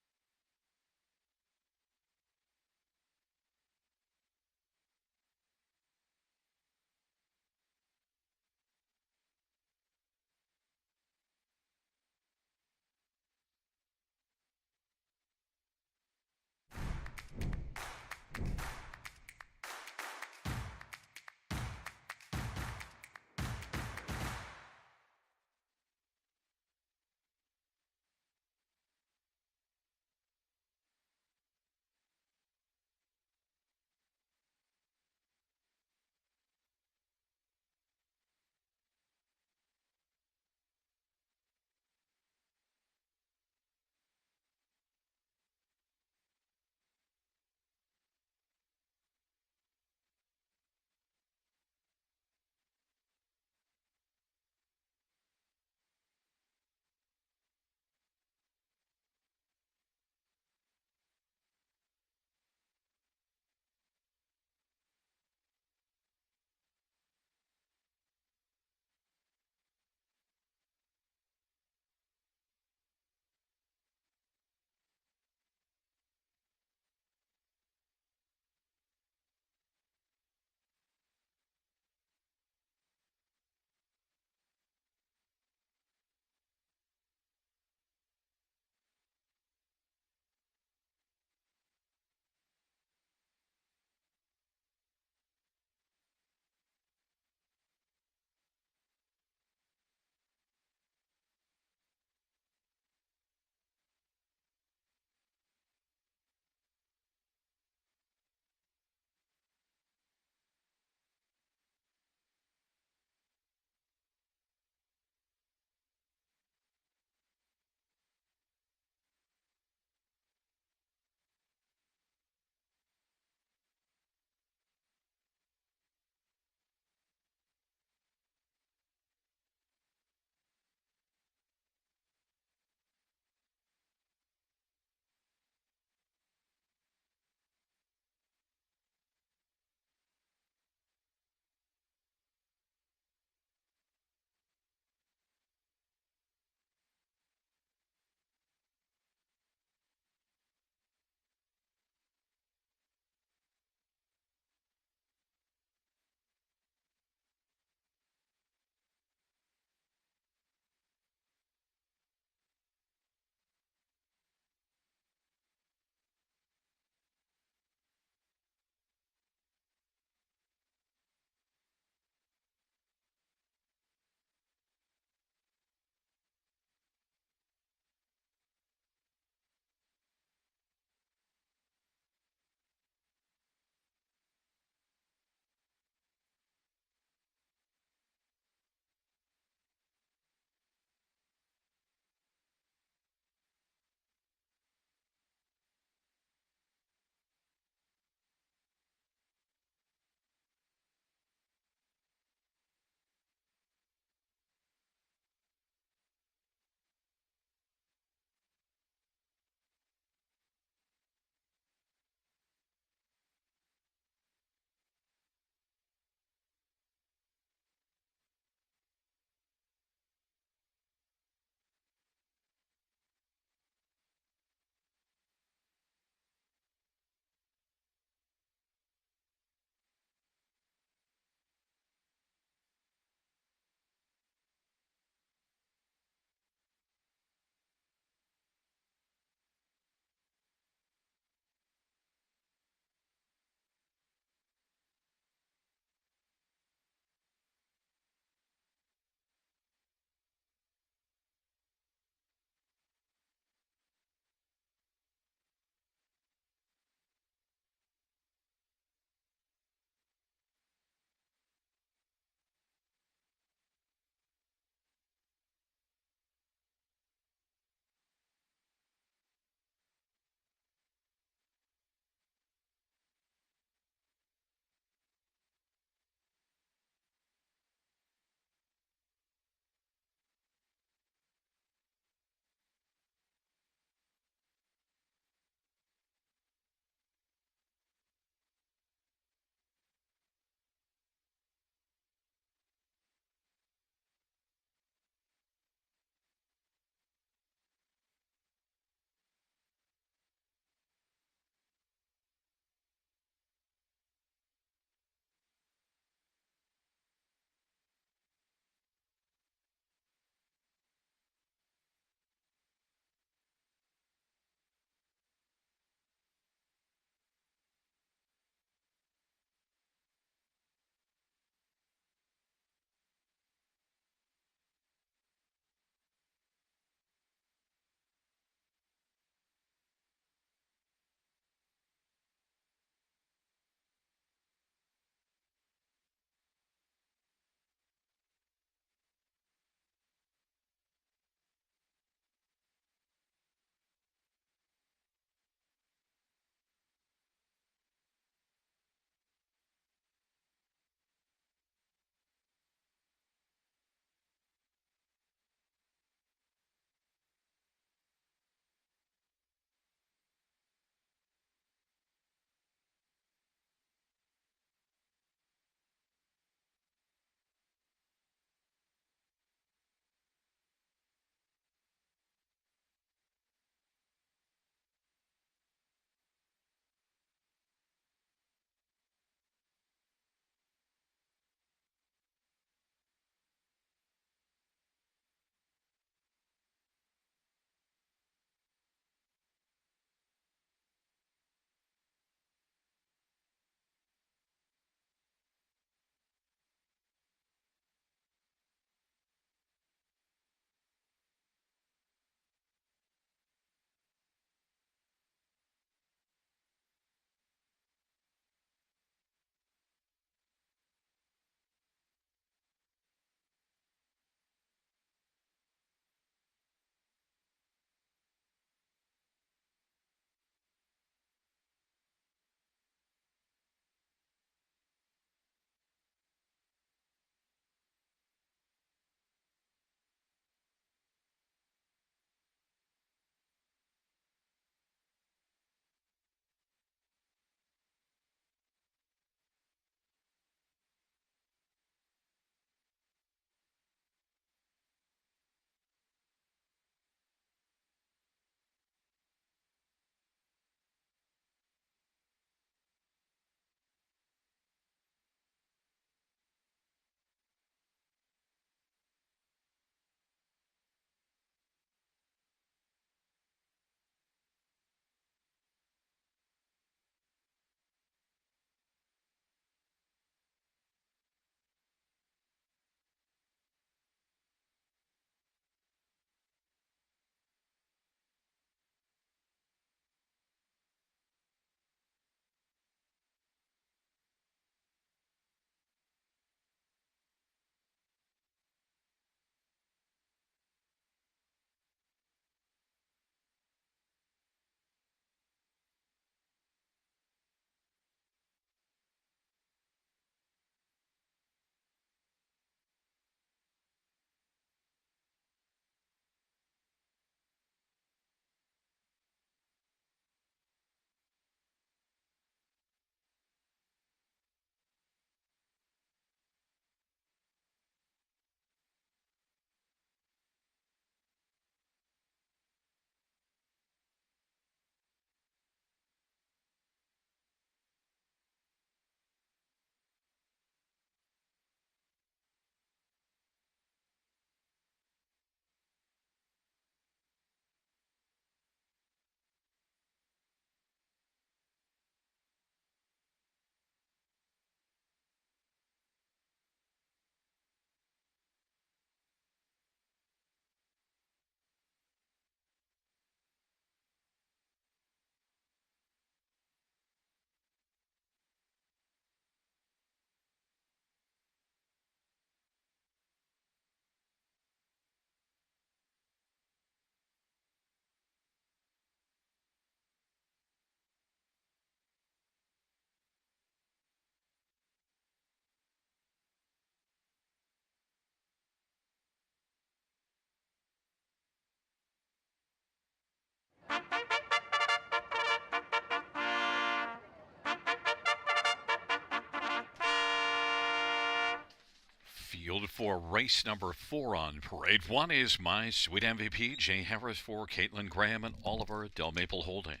field for race number 4 on parade. One is My Sweet MVP, Jay Harris for Caitlin Graham and Oliver Del Maple Holdings.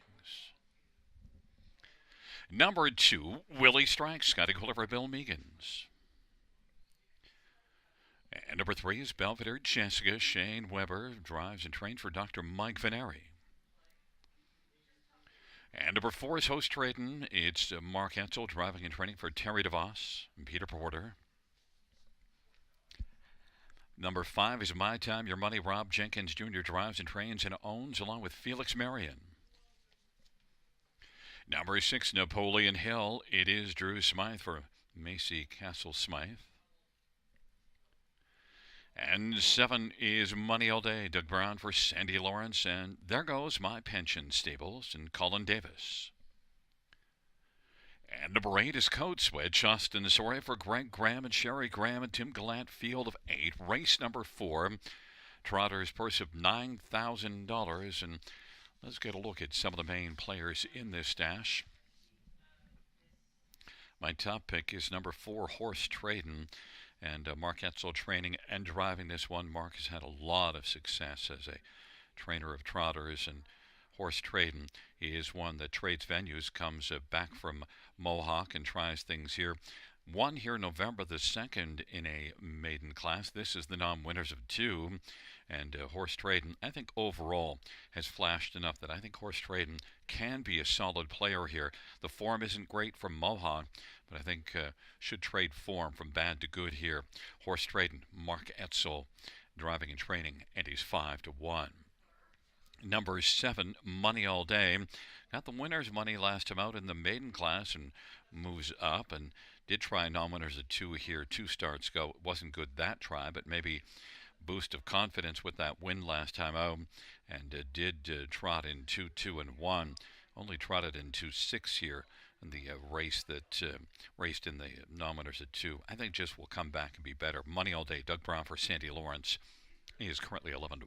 Number 2, Willie Strikes, Scotty Gulliver, Bill Meegans. And number 3 is Belvedere Jessica. Shane Weber drives and trains for Dr. Mike Veneri. And number 4 is Host Tradin. It's Mark Etzel driving and training for Terry DeVos and Peter Porter. Number 5 is My Time, Your Money. Rob Jenkins Jr. drives and trains and owns along with Felix Marion. Number 6, Napoleon Hill. It is Drew Smythe for Macy Castle Smythe. And 7 is Money All Day, Doug Brown for Sandy Lawrence. And there goes My Pension Stables and Colin Davis. And number 8 is Code Switch, Austin Soria for Greg Graham and Sherry Graham and Tim Gallant, field of 8. Race number 4, Trotter's purse of $9,000. And let's get a look at some of the main players in this stash. My top pick is number 4, Horse Tradin. And Mark Etzel training and driving this one. Mark has had a lot of success as a trainer of trotters, and Horse Tradin is one that trades venues, comes back from Mohawk and tries things here. Won here November the 2nd in a maiden class. This is the non-winners of 2. And Horse Tradin, I think overall, has flashed enough that I think Horse Tradin can be a solid player here. The form isn't great from Mohawk, but I think should trade form from bad to good here. Horse Tradin, Mark Etzel, driving and training, and he's 5-1. Number 7, Money All Day. Got the winner's money last time out in the maiden class and moves up, and did try non-winners at 2 here. 2 starts go. It wasn't good that try, but maybe boost of confidence with that win last time out, and did trot in 2-2 and 1. Only trotted in 2-6 here in the race that raced in the non-winners at 2. I think just will come back and be better. Money All Day, Doug Brown for Sandy Lawrence. He is currently 11-1.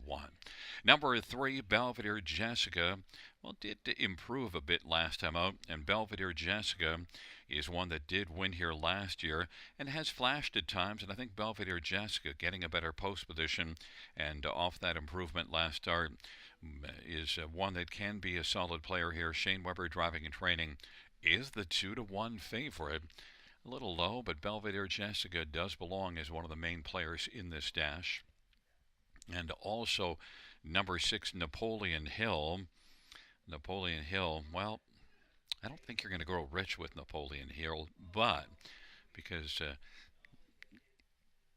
Number 3, Belvedere Jessica. Well, did improve a bit last time out, and Belvedere Jessica is one that did win here last year and has flashed at times, and I think Belvedere Jessica getting a better post position and off that improvement last start is one that can be a solid player here. Shane Weber driving and training is the 2-1 favorite. A little low, but Belvedere Jessica does belong as one of the main players in this dash. And also number 6, Napoleon Hill. Napoleon Hill, well, I don't think you're going to grow rich with Napoleon Hill, but because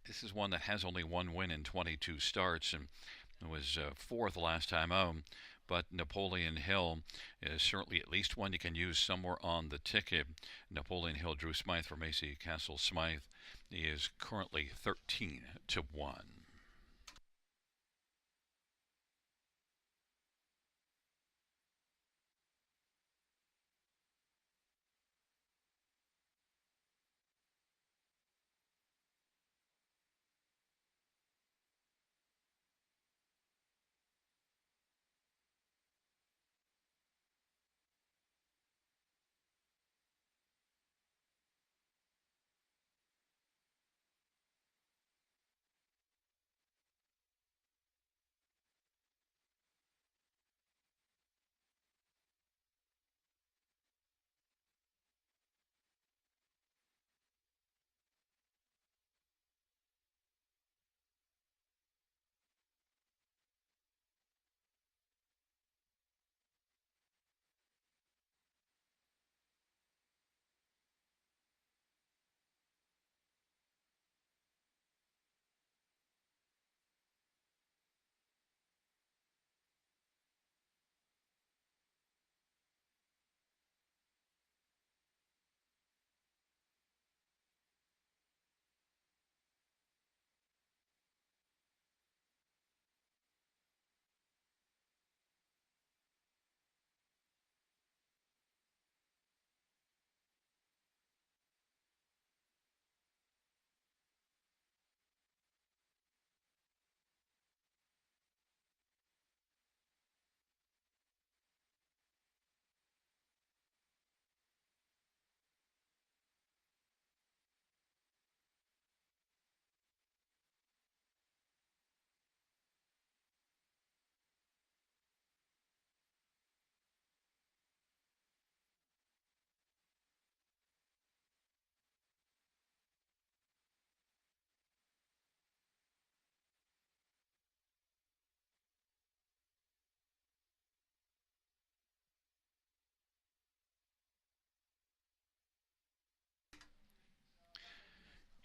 this is one that has only 1 win in 22 starts and was 4th last time out. But Napoleon Hill is certainly at least one you can use somewhere on the ticket. Napoleon Hill, Drew Smythe for Macy Castle Smythe, is currently 13-1.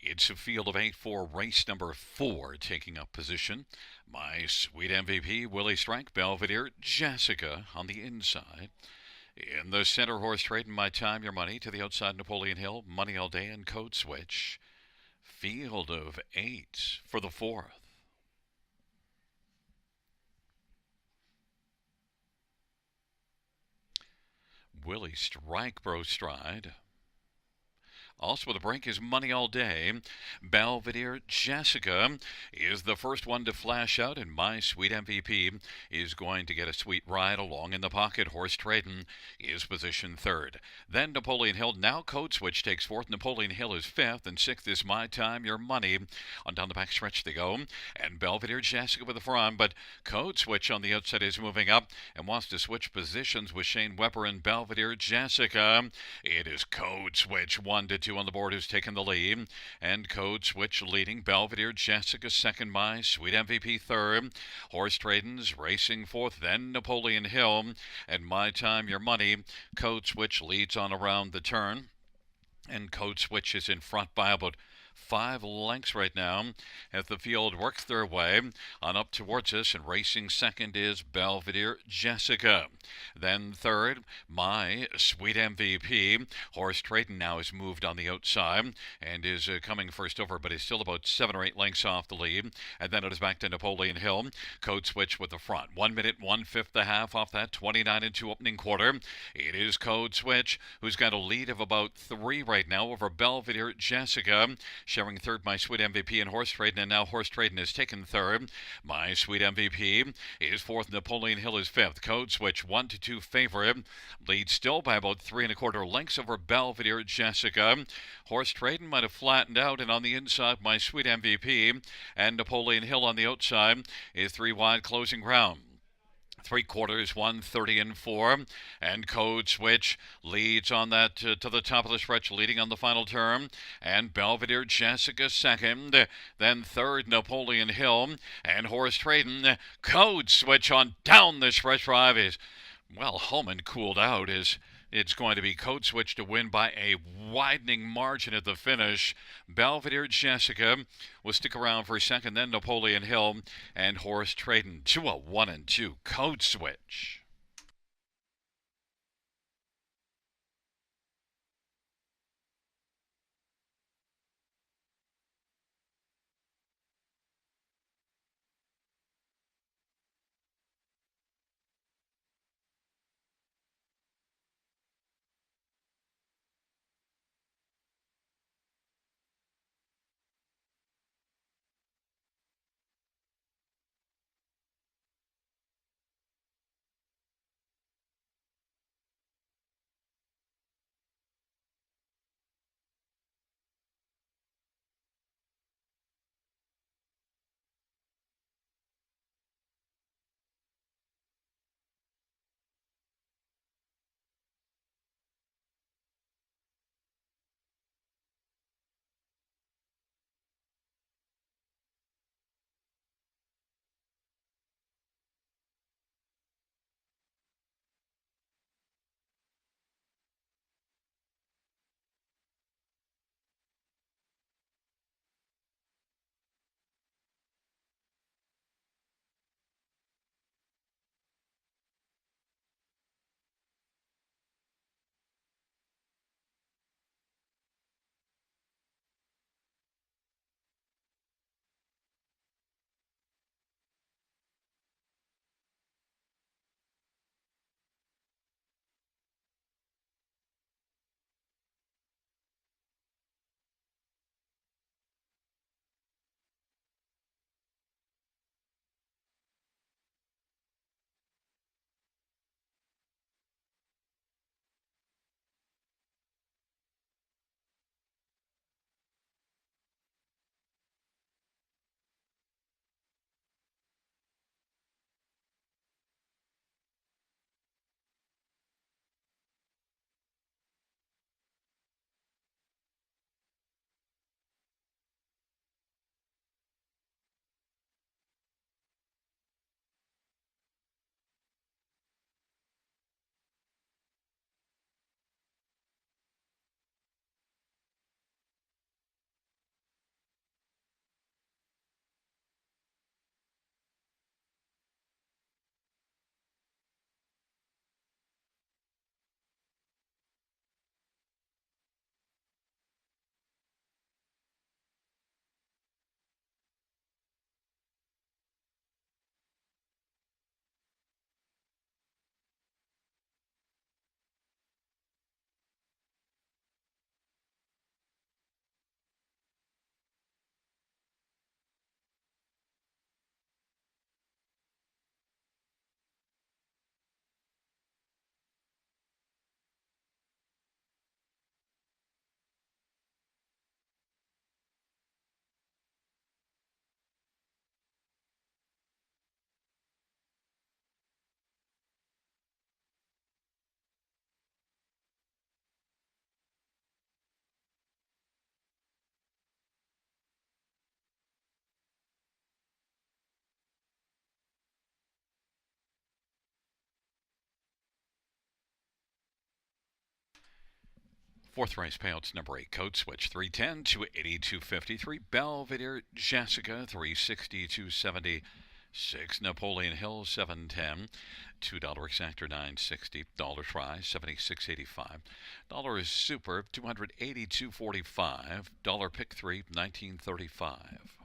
It's a field of 8 for race number 4 taking up position. My Sweet MVP, Willie Strike, Belvedere, Jessica on the inside. In the center, horse trading My Time, Your Money. To the outside, Napoleon Hill, Money All Day, and Code Switch. Field of 8 for the 4th. Willie Strike, Bro Stride. Also with a break is Money All Day. Belvedere Jessica is the first one to flash out, and My Sweet MVP is going to get a sweet ride along in the pocket. Horse Trading is positioned 3rd. Then Napoleon Hill. Now Code Switch takes 4th. Napoleon Hill is 5th, and 6th is My Time, Your Money. On down the back stretch they go, and Belvedere Jessica with the front, but Code Switch on the outside is moving up and wants to switch positions with Shane Weber and Belvedere Jessica. It is Code Switch 1-2 on the board, who's taken the lead, and Code Switch leading. Belvedere Jessica 2nd, My Sweet MVP 3rd. Horse Trading's racing 4th, then Napoleon Hill, and My Time, Your Money. Code Switch leads on around the turn, and Code Switch is in front by about 5 lengths right now as the field works their way on up towards us, and racing 2nd is Belvedere Jessica. Then 3rd, My Sweet MVP. Horse Trading now has moved on the outside and is coming first over, but is still about 7 or 8 lengths off the lead. And then it is back to Napoleon Hill. Code Switch with the front. 1 minute, 1/5 the half off that 29-2 opening quarter. It is Code Switch, who's got a lead of about 3 right now over Belvedere Jessica. Sharing 3rd, My Sweet MVP and Horse Trading, and now Horse Trading is taken 3rd. My Sweet MVP is 4th. Napoleon Hill is 5th. Code Switch 1-2 favorite. Leads still by about 3 1/4 lengths over Belvedere Jessica. Horse Trading might have flattened out, and on the inside, My Sweet MVP and Napoleon Hill on the outside is 3 wide closing ground. 3/4, 1:30-4, and Code Switch leads on that to the top of the stretch, leading on the final turn, and Belvedere Jessica 2nd, then 3rd Napoleon Hill, and Horse Trading. Code Switch on down the stretch drive is, well, home and cooled out. It's going to be Code Switch to win by a widening margin at the finish. Belvedere Jessica will stick around for 2nd, then Napoleon Hill, and Horse Trading to a 1-2 Code Switch. Fourth race payouts number 8, Code Switch 310 to 8253. Belvedere Jessica 360 to 76. Napoleon Hill 710. $2 exactor 960. Dollar try 76.85. Dollar is super 282.45. Dollar pick 3 1935.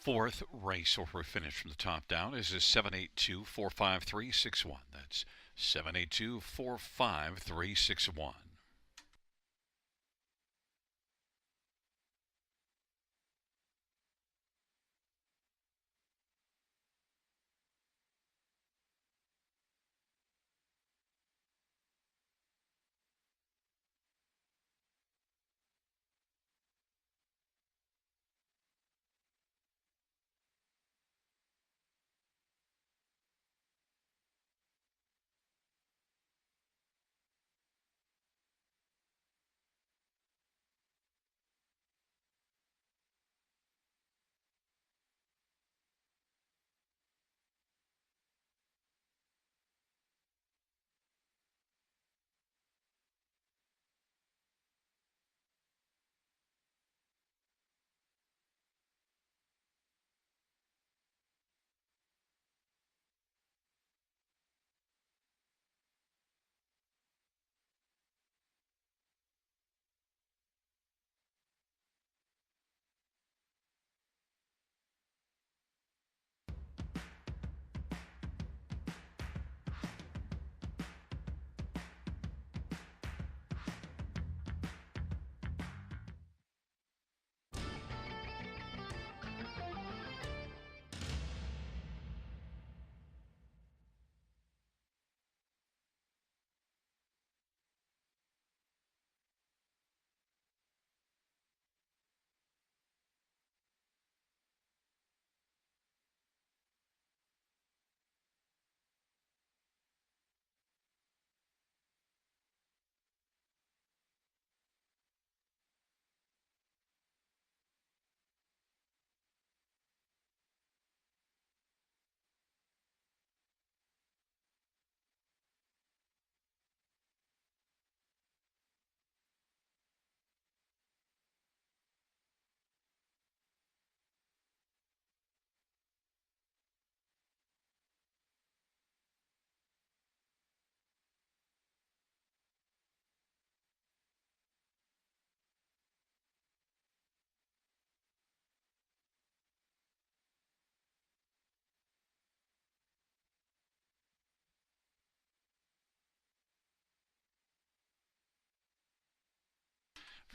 Fourth race order finish from the top down is a 782-45361. That's 782-45361.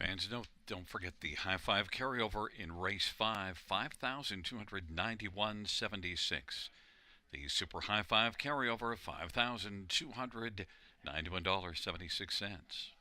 Fans, don't forget the high five carryover in race 5, 5,291.76. The super high five carryover, $5,291.76.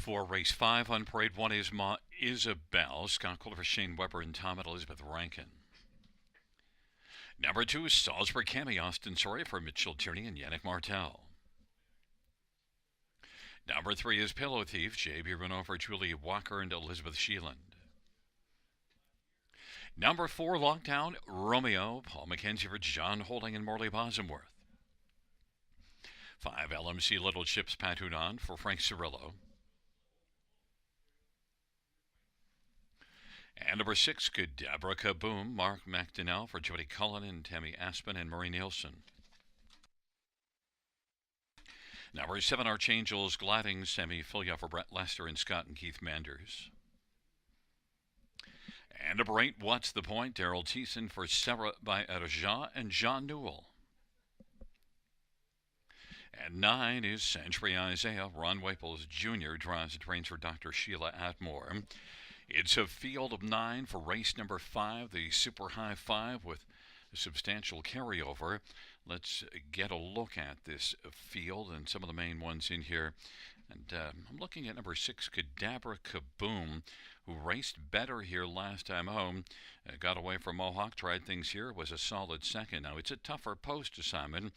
For race 5 on parade 1 is Ma Isabel. Scott Calder for Shane Weber and Tom and Elizabeth Rankin. Number 2 is Salisbury Cami Austin Soria for Mitchell Tierney and Yannick Martel. Number 3 is Pillow Thief, J.B. Renault for Julie Walker and Elizabeth Sheeland. Number 4, Lockdown, Romeo, Paul McKenzie for John Holding and Morley Bosworth. 5, LMC Little Chips, Pat Hudon for Frank Cirillo. And number 6, Kadabra Kaboom, Mark McDonnell for Jody Cullen and Tammy Aspen and Marie Nielsen. Number 7, Archangels Gliding, Sammy Filia for Brett Lester and Scott and Keith Manders. And number 8, What's the Point, Daryl Thiessen for Sarah by Erja and John Newell. And 9 is Century Isaiah, Ron Waples Jr. drives and trains for Dr. Sheila Atmore. It's a field of 9 for race number 5, the Super High 5 with a substantial carryover. Let's get a look at this field and some of the main ones in here. And I'm looking at number 6, Kadabra Kaboom, who raced better here last time home. Got away from Mohawk, tried things here, was a solid second. Now, it's a tougher post assignment,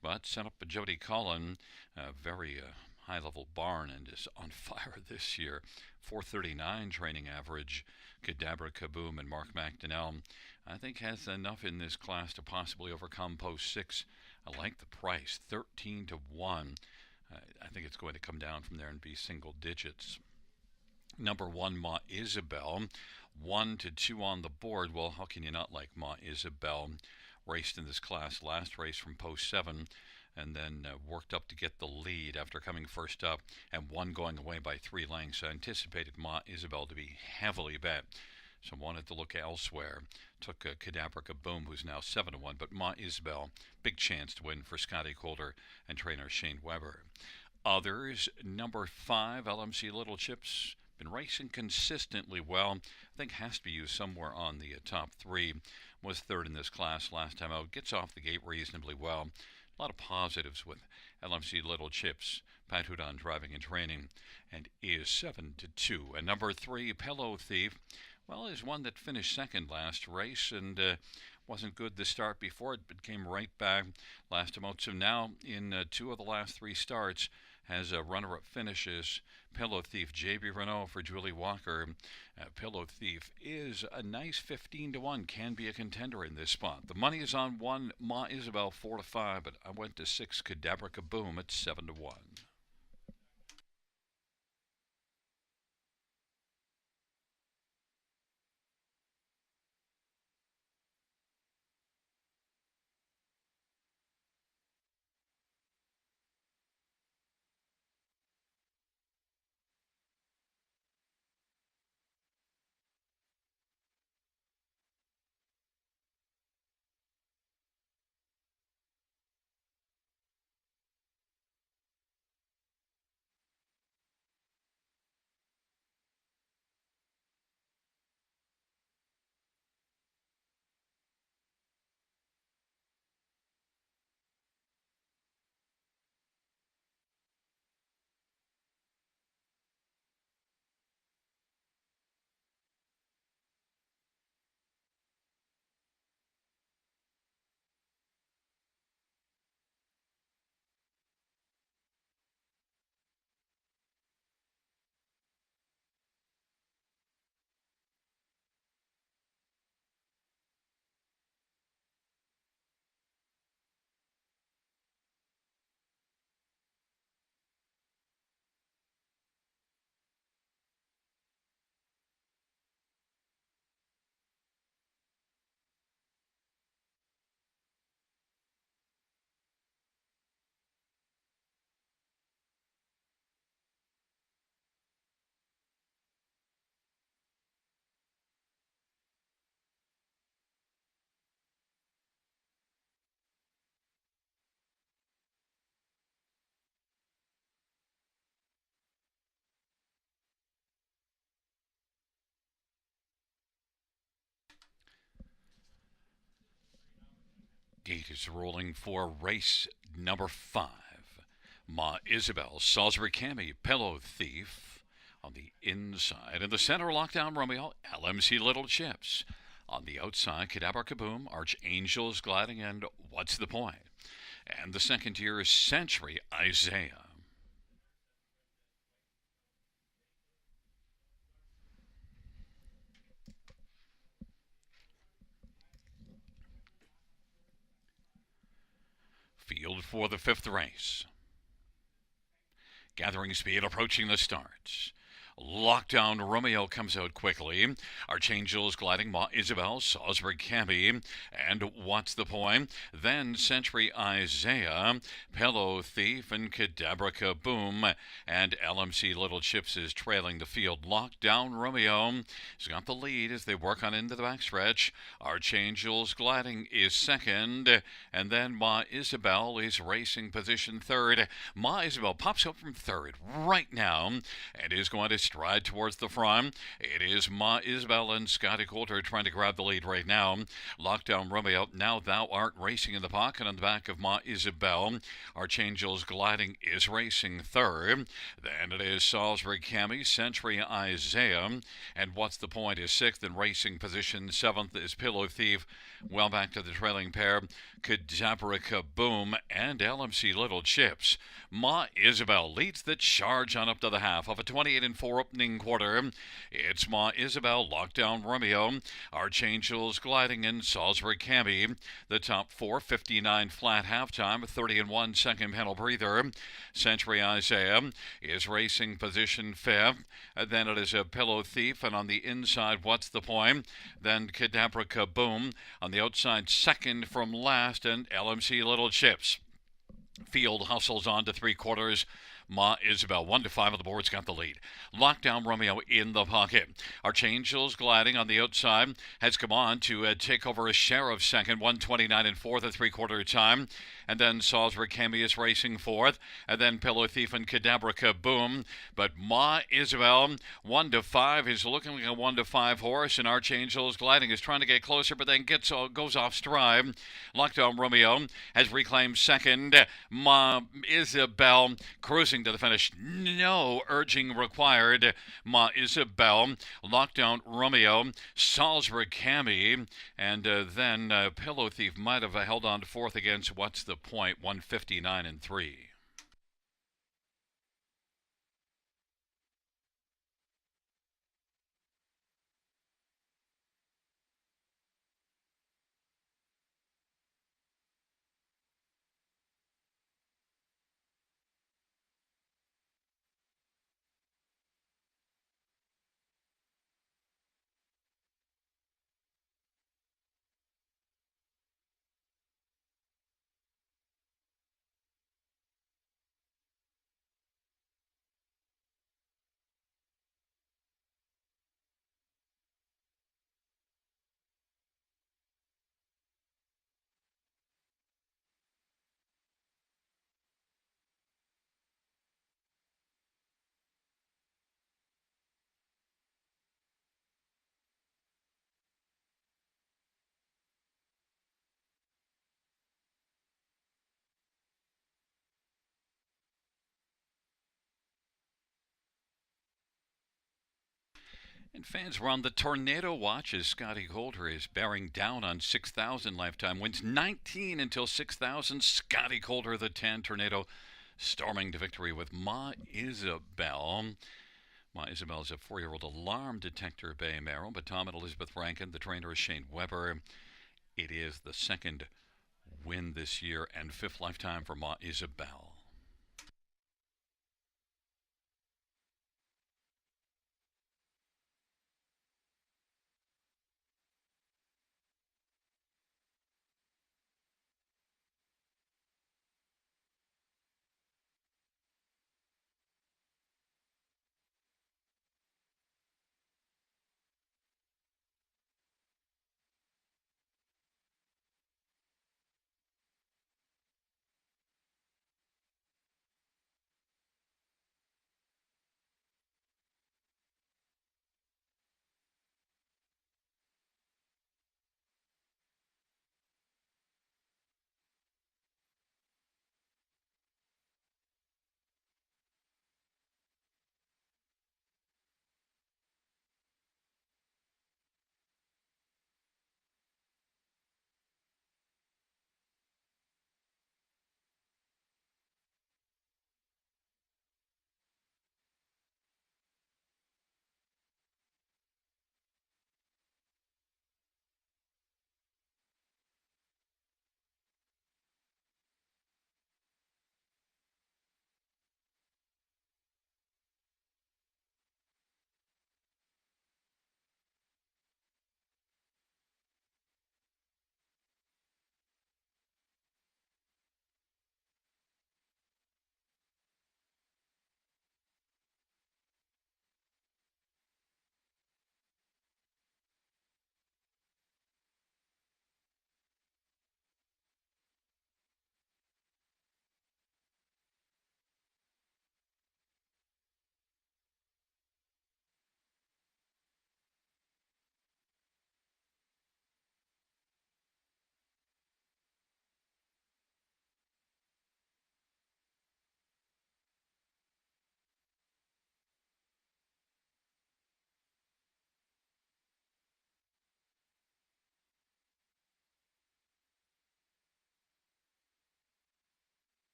but set up a Jody Cullen, a very high-level barn, and is on fire this year. 439 training average. Kadabra Kaboom and Mark McDonnell, I think, has enough in this class to possibly overcome post 6. I like the price, 13 to 1. I think it's going to come down from there and be single digits. Number 1, Ma Isabel, 1 to 2 on the board. Well, how can you not like Ma Isabel? Raced in this class last race from post 7, and then worked up to get the lead after coming first up, and 1 going away by 3 lengths. I anticipated Ma Isabel to be heavily bet, so wanted to look elsewhere. Took Kadabra Kaboom, who's now 7 to 1, but Ma Isabel, big chance to win for Scotty Calder and trainer Shane Weber. Others, number 5, LMC Little Chips, been racing consistently well. I think has to be used somewhere on the top 3. Was 3rd in this class last time out. Gets off the gate reasonably well. A lot of positives with LMC Little Chips. Pat Hudon driving and training, and is 7 to 2. And number 3, Pillow Thief, well, is one that finished 2nd last race and wasn't good the start before it, but came right back last time out. So now in 2 of the last 3 starts has runner-up finishes. Pillow Thief, J.B. Renault for Julie Walker. Pillow Thief is a nice 15 to 1, can be a contender in this spot. The money is on 1, Ma Isabel 4 to 5, but I went to 6, Kadabra Kaboom at 7 to 1. Gate is rolling for race number 5. Ma Isabel, Salisbury Cami, Pillow Thief, On the inside, in the center, Lockdown Romeo, LMC Little Chips. On the outside, Cadabra Kaboom, Archangels Gliding, and What's the Point? And the second tier is Century Isaiah. Field for the fifth race. Gathering speed, approaching the start. Lockdown Romeo comes out quickly. Archangels Gliding, Ma Isabel, Salisbury Cabby, and What's the Point? Then Century Isaiah, Pillow Thief, and Cadabra Kaboom. And LMC Little Chips is trailing the field. Lockdown Romeo has got the lead as they work on into the backstretch. Archangels Gliding is second. And then Ma Isabel is racing position third. Ma Isabel pops up from third right now and is going to stride towards the front. It is Ma Isabel and Scotty Coulter trying to grab the lead right now. Lockdown Romeo, Now Thou Art racing in the pocket on the back of Ma Isabel. Archangels Gliding is racing third. Then it is Salisbury Cami, Century Isaiah, and What's the Point is sixth in racing position. Seventh is Pillow Thief. Well back to the trailing pair, Cadabra Kaboom and LMC Little Chips. Ma Isabel leads the charge on up to the half of a 28-4 opening quarter. It's Ma Isabel, Lockdown Romeo, Archangels Gliding, and Salisbury Cami. The top four, 59 flat halftime, 30-1 second panel breather. Century Isaiah is racing position fifth. Then it is a Pillow Thief, and on the inside, What's the Point? Then Cadabra Kaboom. On the outside, second from last, and LMC Little Chips. Field hustles on to three quarters. Ma Isabel, 1-5 on the board's got the lead. Lockdown Romeo in the pocket. Archangels Gliding on the outside has come on to take over a share of second, 1:29.4 the three-quarter time. And then Salisbury Cami is racing fourth. And then Pillow Thief and Cadabra Kaboom. But Ma Isabel, 1-5, is looking like a 1-5 horse. And Archangels Gliding is trying to get closer, but then goes off stride. Lockdown Romeo has reclaimed second. Ma Isabel cruising to the finish. No urging required. Ma Isabel, Lockdown Romeo, Salisbury Cami, and then Pillow Thief might have held on to fourth against What's the Point, 159-3. And fans were on the tornado watch as Scotty Coulter is bearing down on 6,000 lifetime wins. 19 until 6,000. Scotty Coulter, the 10 tornado, storming to victory with Ma Isabel. Ma Isabel is a 4-year-old alarm detector bay mare, but Tom and Elizabeth Rankin, the trainer is Shane Weber. It is the second win this year and fifth lifetime for Ma Isabel.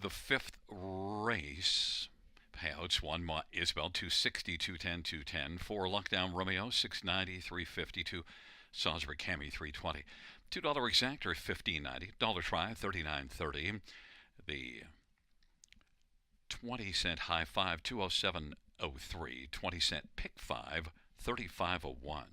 The fifth race, payouts: 1 Isabel, 260, 210, 210. 4 Luckdown Romeo, 690, 352. Salisbury Cami, 320. $2 exactor, 15.90. Dollar try, 39.30. The 20-cent high five, 207.03. 20-cent pick five, 35.01.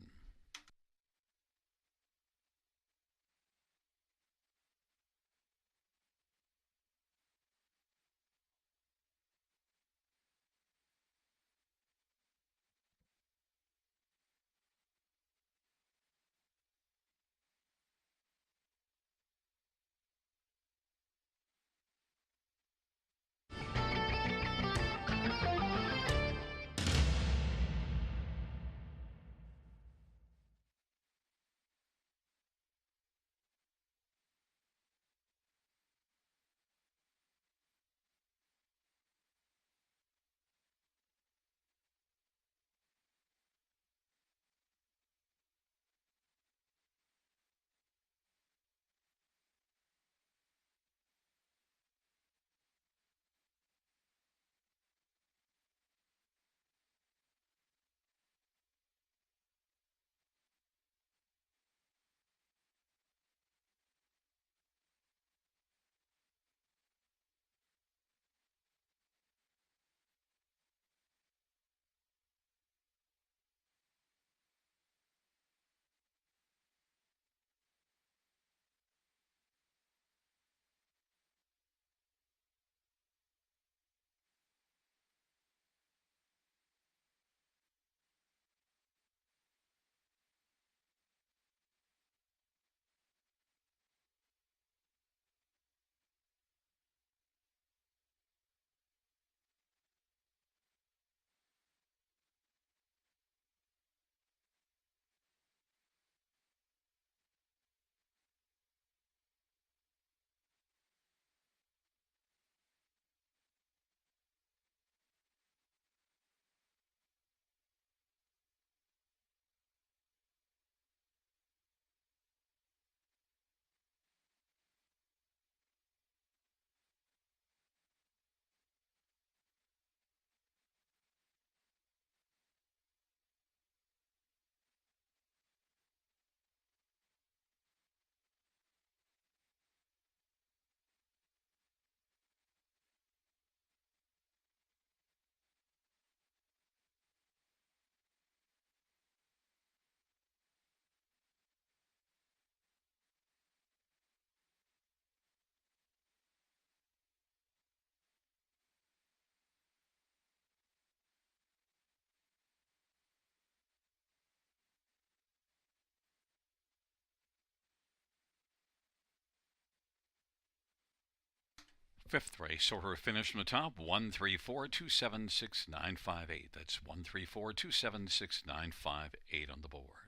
Fifth race, order of finish from the top, 134276958. That's 134276958 on the board.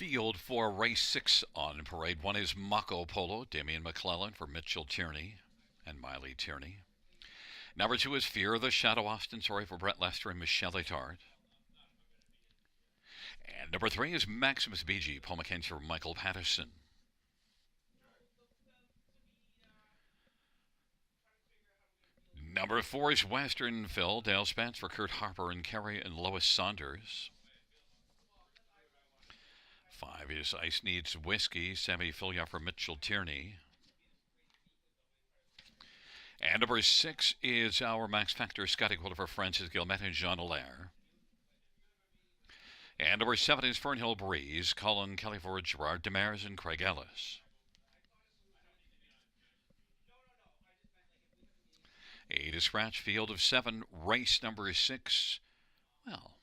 field for race 6 on parade. One is Mako Polo, Damian McClellan for Mitchell Tierney and Miley Tierney. Number 2 is Fear of the Shadow, Austin Sorry for Brett Lester and Michelle Etard. And number 3 is Maximus BG, Paul McKenzie for Michael Patterson. Number 4 is Western Phil, Dale Spence for Kurt Harper and Kerry and Lois Saunders. 5 is Ice Needs Whiskey, Sammy Filia for Mitchell Tierney. And number 6 is our Max Factor, Scotty Quilter for Francis Gilmet and Jean Allaire. And number 7 is Fernhill Breeze, Colin Kelly for Gerard Demers and Craig Ellis. 8 is Scratch Field of 7, race number 6. Well,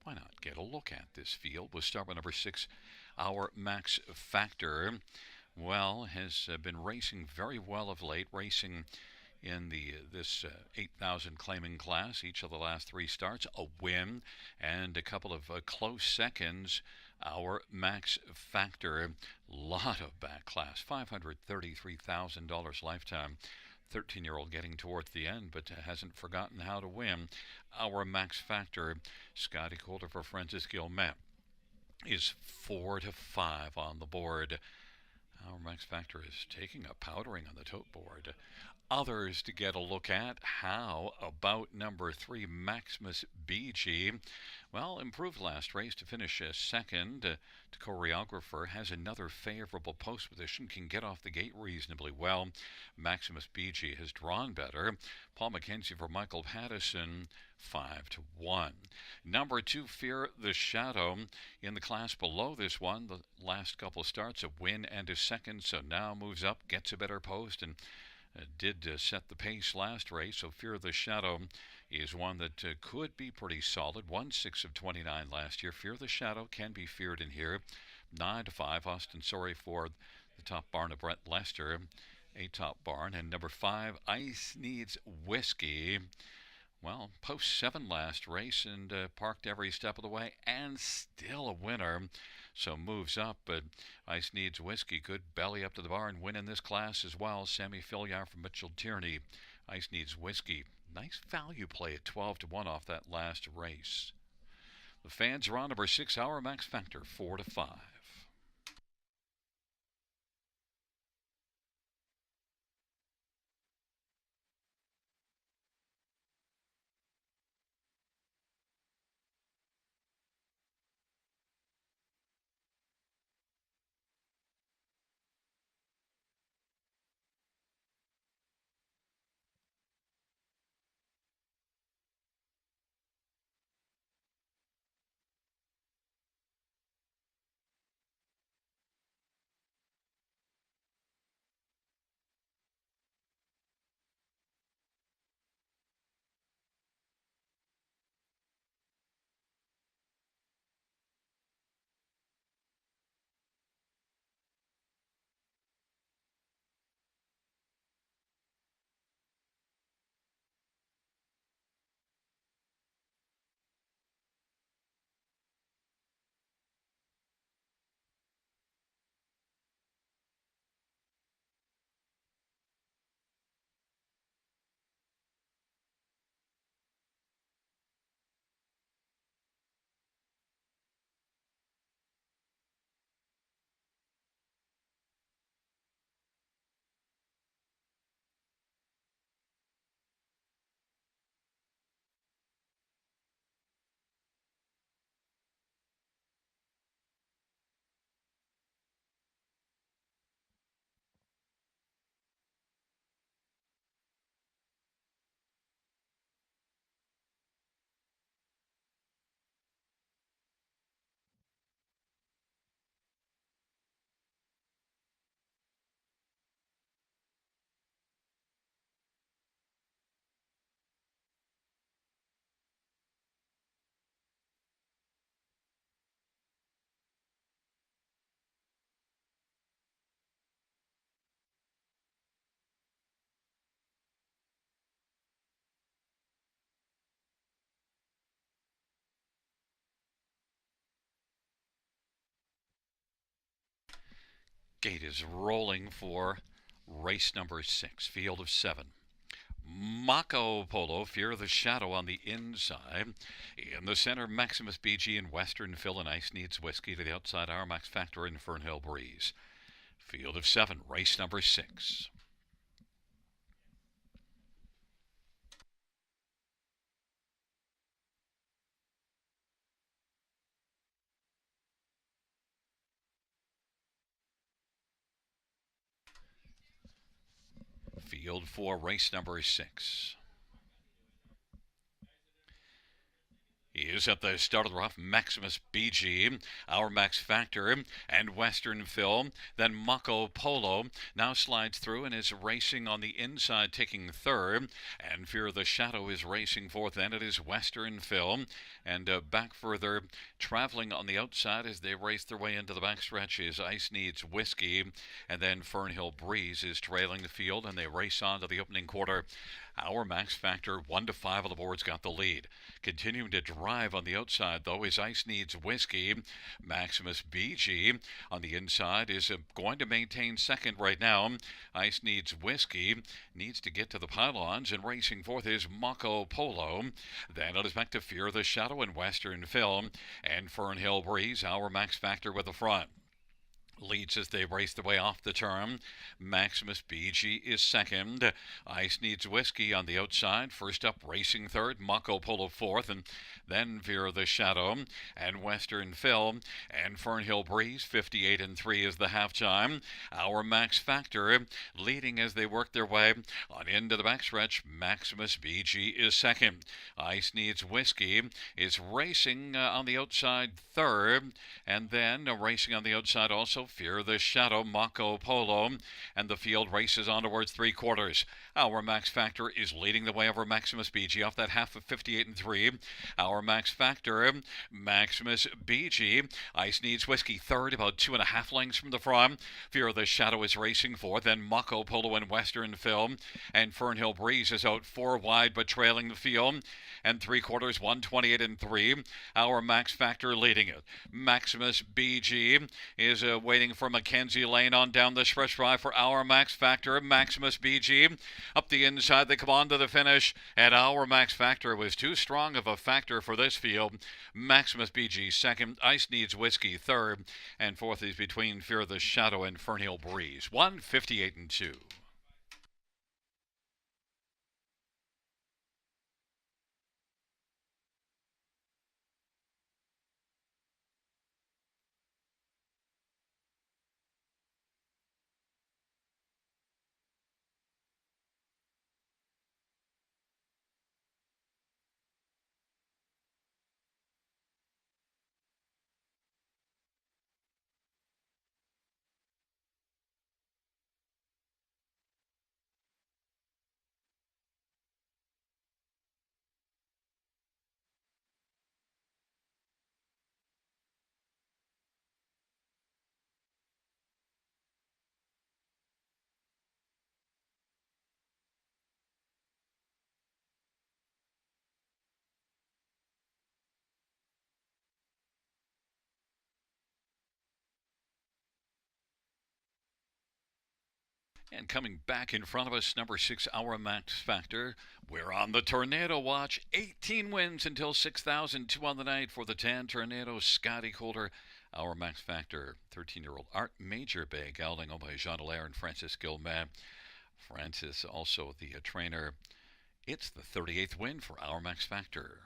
why not get a look at this field? We'll start with number 6, our Max Factor. Well, has been racing very well of late, racing in this 8,000 claiming class. Each of the last 3 starts, a win and a couple of close seconds. Our Max Factor, lot of back class, $533,000 lifetime. 13-year-old getting towards the end, but hasn't forgotten how to win. Our Max Factor, Scotty Coulter for Francis Gilmet, is 4-5 on the board. Our Max Factor is taking a powdering on the tote board. Others to get a look at. How about number 3, Maximus BG? Well, improved last race to finish second. The choreographer has another favorable post position, can get off the gate reasonably well. Maximus BG has drawn better. Paul McKenzie for Michael Patterson, 5-1. Number 2, Fear the Shadow, in the class below this one. The last couple starts, a win and a second, so now moves up, gets a better post, and did set the pace last race. So Fear the Shadow is one that could be pretty solid. 1-6 of 29 last year. Fear the Shadow can be feared in here. 9-5, Austin Sorry for the top barn of Brett Lester, a top barn. And number 5, Ice Needs Whiskey. Well, post 7 last race and parked every step of the way and still a winner. So moves up, but Ice Needs Whiskey could belly up to the bar and win in this class as well. Sammy Filia from Mitchell Tierney. Ice Needs Whiskey. Nice value play at 12-1 off that last race. The fans are on number 6, our Max Factor, 4-5. Gate is rolling for race number 6, field of 7. Mako Polo, Fear of the Shadow on the inside. In the center, Maximus BG and Western Phil and Ice Needs Whiskey. To the outside, Our Max Factor and Fernhill Breeze. Field of 7, race number 6. Field 4, race number 6. He is at the start of the rough. Maximus BG, Our Max Factor, and Western Phil. Then Mako Polo now slides through and is racing on the inside, taking third. And Fear of the Shadow is racing fourth. Then it is Western Phil. And back further, traveling on the outside as they race their way into the backstretch is Ice Needs Whiskey. And then Fernhill Breeze is trailing the field, and they race on to the opening quarter. Our Max Factor, 1 to 5 on the boards, got the lead. Continuing to drive on the outside, though, is Ice Needs Whiskey. Maximus BG on the inside is going to maintain second right now. Ice Needs Whiskey needs to get to the pylons, and racing fourth is Mako Polo. Then it is back to Fear of the Shadow and Western Film, and Fernhill Breeze, Our Max Factor with the front. Leads as they race their way off the turn. Maximus BG is second. Ice Needs Whiskey on the outside. First up, racing third. Mako Polo fourth. And then Fear of the Shadow and Western Phil. And Fernhill Breeze, 58 and 3 is the halftime. Our Max Factor leading as they work their way on into the backstretch. Maximus BG is second. Ice Needs Whiskey is racing on the outside third. And then racing on the outside also Fear the Shadow, Mako Polo, and the field races on towards three quarters. Our Max Factor is leading the way over Maximus BG off that half of 58 and 3. Our Max Factor, Maximus BG, Ice Needs Whiskey third, about 2.5 lengths from the front. Fear the Shadow is racing fourth, then Mako Polo and Western Film, and Fernhill Breeze is out 4 wide but trailing the field. And three quarters, 128 and 3. Our Max Factor leading it. Maximus BG is waiting for Mackenzie Lane on down the stretch drive for Our Max Factor. Maximus BG up the inside. They come on to the finish, and Our Max Factor was too strong of a factor for this field. Maximus BG second. Ice Needs Whiskey third, and fourth is between Fear the Shadow and Fernhill Breeze. 158 and 2. And coming back in front of us, number 6, Our Max Factor. We're on the Tornado Watch. 18 wins until 6,002 on the night for the Tan Tornado. Scotty Calder, Our Max Factor. 13-year-old Art Major Bay, gelding owned by Jean Dallaire and Francis Gilman. Francis also the trainer. It's the 38th win for Our Max Factor.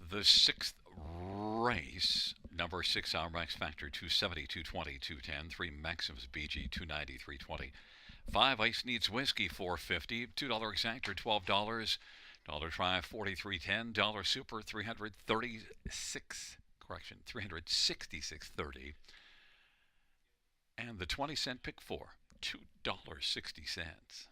The sixth race, number 6 hour max factor 270, 220, 210, 3 Maxims BG 290, 320. 5 Ice Needs Whiskey 450, $2 exactor $12, dollar try 43.10, dollar super 336, correction 366.30, and the 20-cent pick 4 $2.60.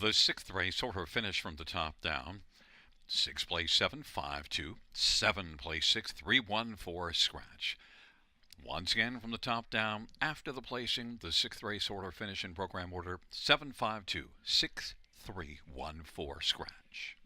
The sixth race order finish from the top down. 6 place 7, 5, 2. 7 place 6, 3, 1, 4, scratch. Once again from the top down, after the placing, the sixth race order finish in program order 7, 5, 2, 6, 3, 1, 4, scratch.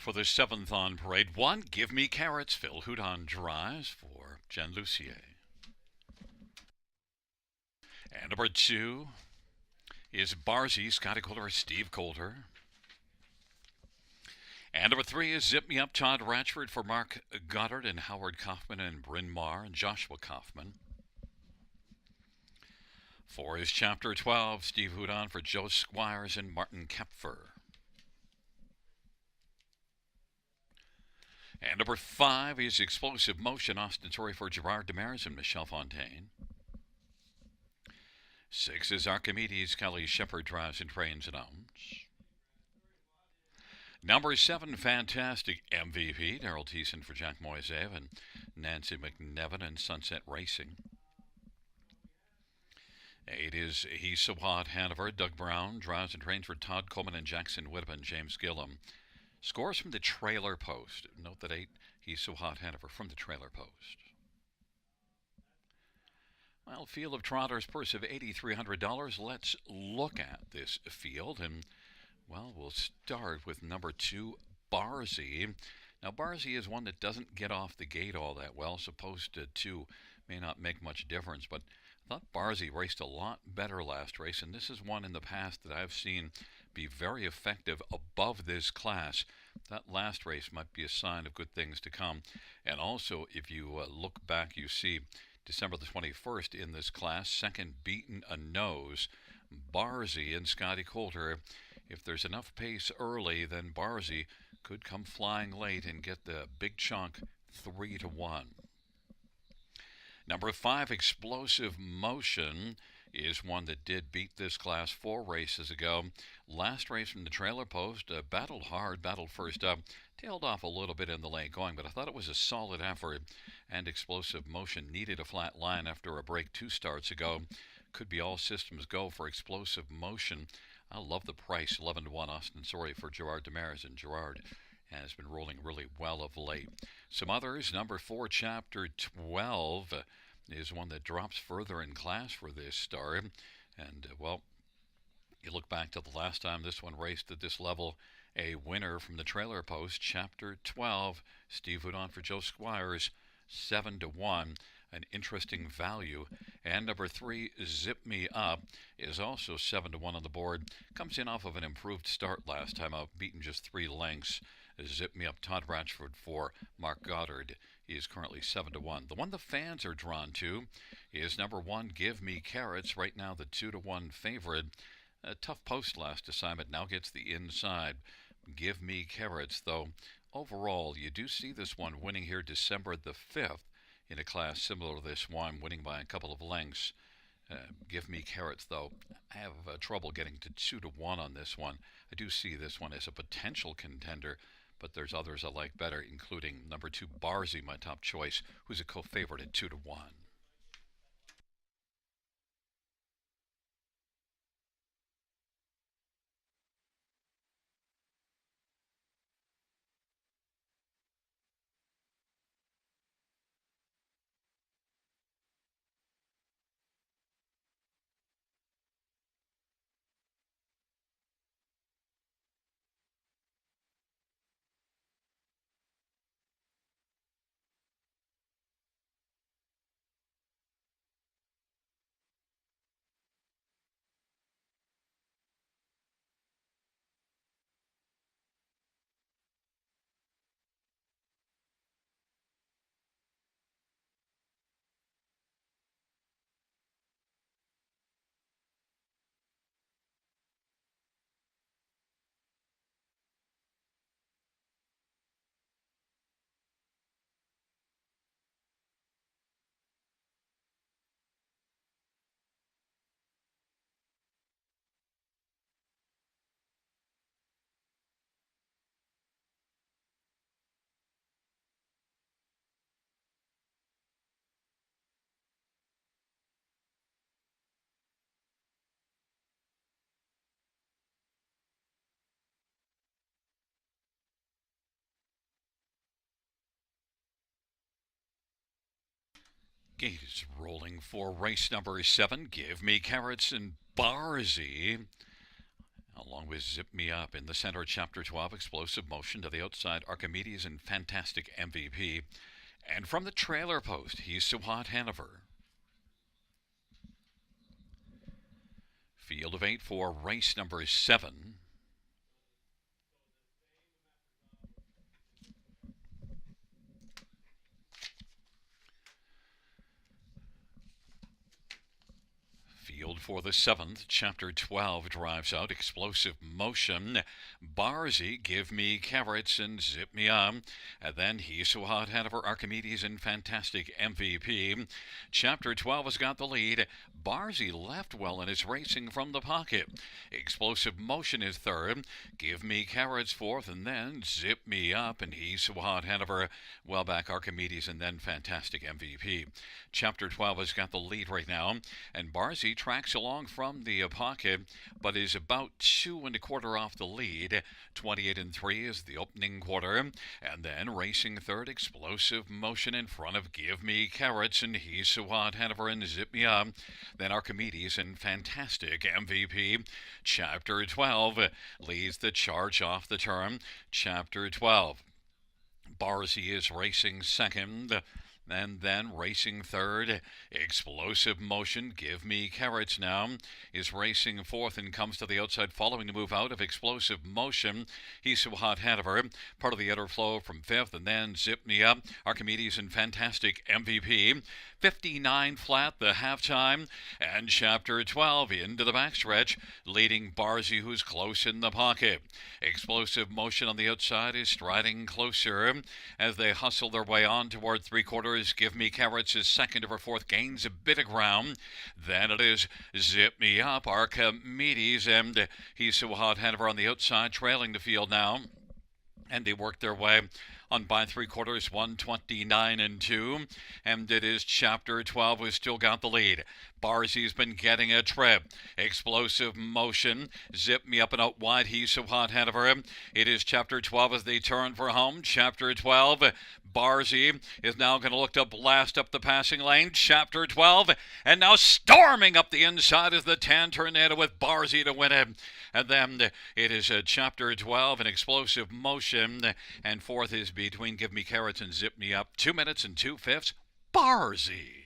for the 7th on parade. 1, Give Me Carrots. Phil Houdon drives for Jen Lucier. And number 2 is Barzy, Scotty Coulter, Steve Coulter. And number 3 is Zip Me Up, Todd Ratchford for Mark Goddard and Howard Kaufman and Bryn Mawr and Joshua Kaufman. 4 is Chapter 12, Steve Houdon for Joe Squires and Martin Kepfer. And number 5 is Explosive Motion, Austin Torrey for Gerard Demers and Michelle Fontaine. 6 is Archimedes, Kelly Shepard drives and trains and owns. Number 7, Fantastic MVP, Daryl Thiessen for Jack Moisev and Nancy McNevin and Sunset Racing. 8 is He's So Hot Hanover, Doug Brown drives and trains for Todd Coleman and Jackson Whitman, James Gillum. Scores from the Trailer Post. Note that 8, He's So Hot Hanover from the Trailer Post. Well, field of trotters, purse of $8,300. Let's look at this field, and well, we'll start with number 2, Barzy. Now, Barzy is one that doesn't get off the gate all that well. Supposed to may not make much difference, but I thought Barzy raced a lot better last race, and this is one in the past that I've seen be very effective above this class. That last race might be a sign of good things to come. And also, if you look back, you see December the 21st in this class, second beaten a nose, Barzy and Scotty Coulter. If there's enough pace early, then Barzy could come flying late and get the big chunk 3-1. Number 5, Explosive Motion, is one that did beat this class 4 races ago. Last race from the Trailer Post, battled hard, battled first up, tailed off a little bit in the late going, but I thought it was a solid effort, and Explosive Motion needed a flat line after a break 2 starts ago. Could be all systems go for Explosive Motion. I love the price, 11-1 Austin Sorry for Gerard Demers, and Gerard has been rolling really well of late. Some others, number 4, Chapter 12, is one that drops further in class for this star. And, well, you look back to the last time this one raced at this level, a winner from the Trailer Post, Chapter 12, Steve Houdon for Joe Squires, 7-1, an interesting value. And number 3, Zip Me Up, is also 7-1 on the board. Comes in off of an improved start last time out, beaten just 3 lengths. Zip Me Up, Todd Ratchford for Mark Goddard. He is currently 7-1. The one the fans are drawn to is number 1, Give Me Carrots. Right now the 2-1 favorite. A tough post last assignment, now gets the inside. Give Me Carrots, though. Overall, you do see this one winning here December the 5th in a class similar to this one, winning by a couple of lengths. Give Me Carrots, though. I have trouble getting to 2-1 on this one. I do see this one as a potential contender, but there's others I like better, including number 2, Barzy, my top choice, who's a co-favorite at 2-1. Gate is rolling for race number 7. Give Me Carrots and Barzy. Along with Zip Me Up in the center, Chapter 12, Explosive Motion to the outside, Archimedes and Fantastic MVP. And from the trailer post, He's So Hot Hanover. Field of 8 for race number 7. Field for the 7th, Chapter 12 drives out, Explosive Motion. Barzy, Give Me Carrots and Zip Me Up. And then He's So Hot Hanover, Archimedes and Fantastic MVP. Chapter 12 has got the lead. Barzy left well and is racing from the pocket. Explosive Motion is third. Give Me Carrots fourth, and then Zip Me Up and He's So Hot Hanover. Well back Archimedes and then Fantastic MVP. Chapter 12 has got the lead right now, and Barzy tracks along from the pocket, but is about 2 1/4 off the lead. 28-3 is the opening quarter, and then racing third, Explosive Motion in front of Give Me Carrots and He's So Hot Hanover and Zip Me Up. Then Archimedes and Fantastic MVP. Chapter 12 leads the charge off the turn. Chapter 12. Barzy is racing second. And then racing third, Explosive Motion, Give Me Carrots now, is racing fourth and comes to the outside following the move out of Explosive Motion. He's So Hot Hanover, part of the outer flow from fifth, and then Zip Me Up, Archimedes and Fantastic MVP. 59 flat, the halftime, and Chapter 12 into the backstretch, leading Barzy, who's close in the pocket. Explosive Motion on the outside is striding closer as they hustle their way on toward 3/4. Give Me Carrots is second over fourth, gains a bit of ground. Then it is Zip Me Up, Archimedes, and He's So Hot Hanover on the outside, trailing the field now. And they work their way on by 3/4, 129-2, and it is Chapter 12 who's still got the lead. Barzy's been getting a trip. Explosive Motion, Zip Me Up and out wide, He's So Hot Hanover. It is Chapter 12 as they turn for home. Chapter 12, Barzy is now going to look to blast up the passing lane. Chapter 12, and now storming up the inside is the Tan Tornado with Barzy to win it. And then it is Chapter 12, an Explosive Motion, and fourth is between Give Me Carrots and Zip Me Up. 2 minutes and 2/5, Barzy.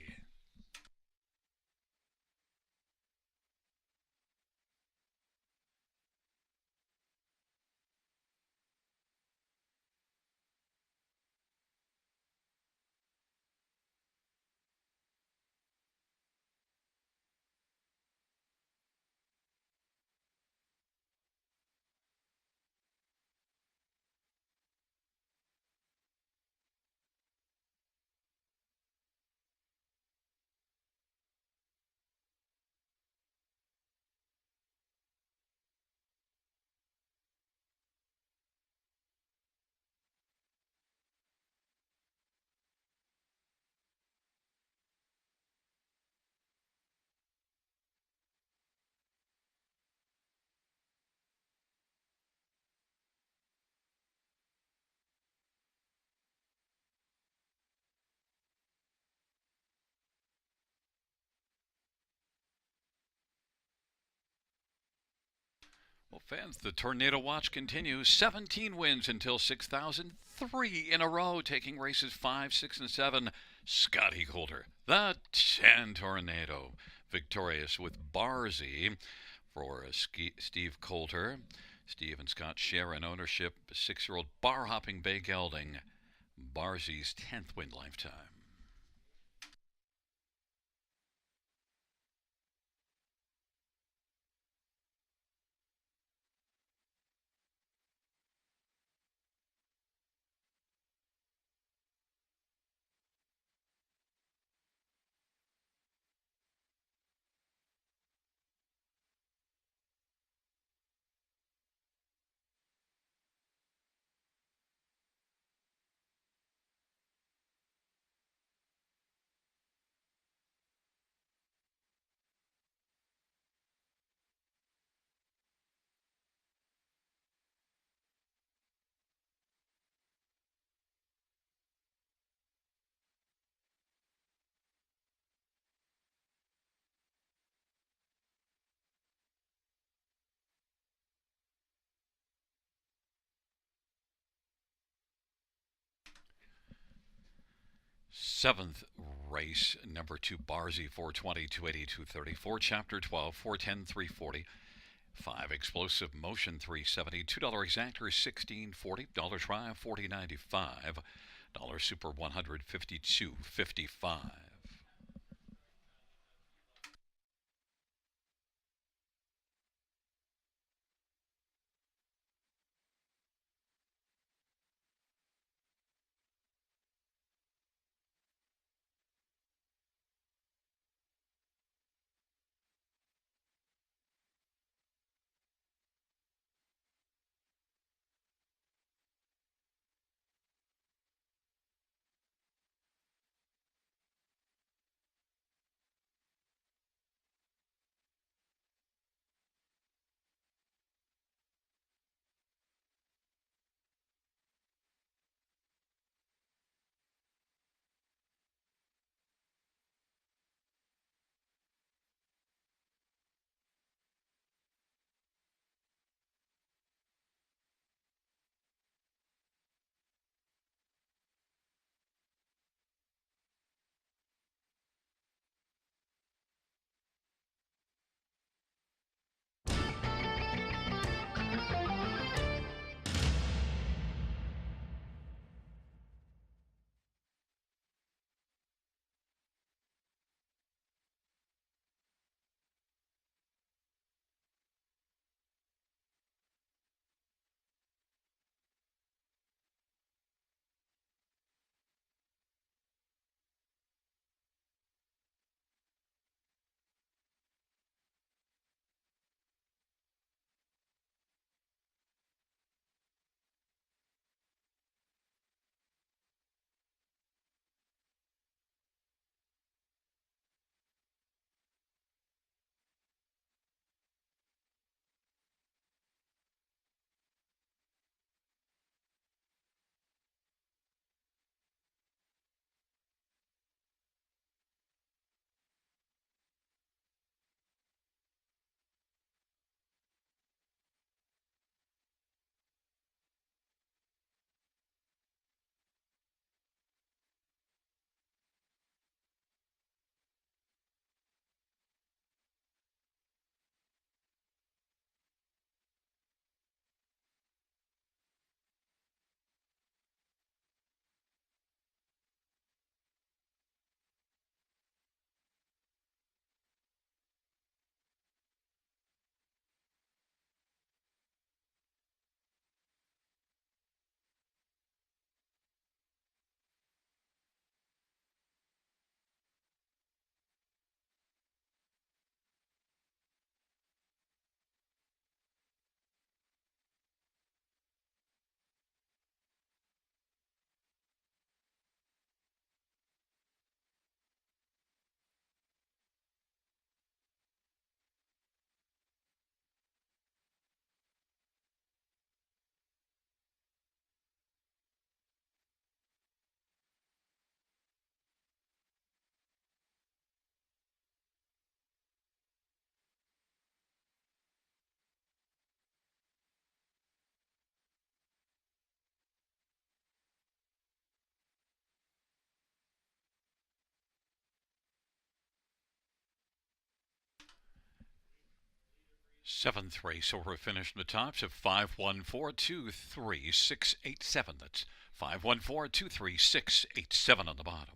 Well, fans, the Tornado Watch continues. 17 wins until 6,000. 3 in a row, taking races 5, 6, and 7. Scotty Coulter, the Tan Tornado, victorious with Barzy for Steve Coulter. Steve and Scott share an ownership. 6-year-old bar-hopping bay gelding. Barzy's 10th win lifetime. seventh race, number 2, Barzy, 420, 280, 234. Chapter 12, 410, 340. 5 explosive motion, 370. $2 exactor, 1640. Dollar try, 40.95. Dollar super, 152.55. Seventh race over finished in the tops of 514-23687. That's 514-23687 on the bottom.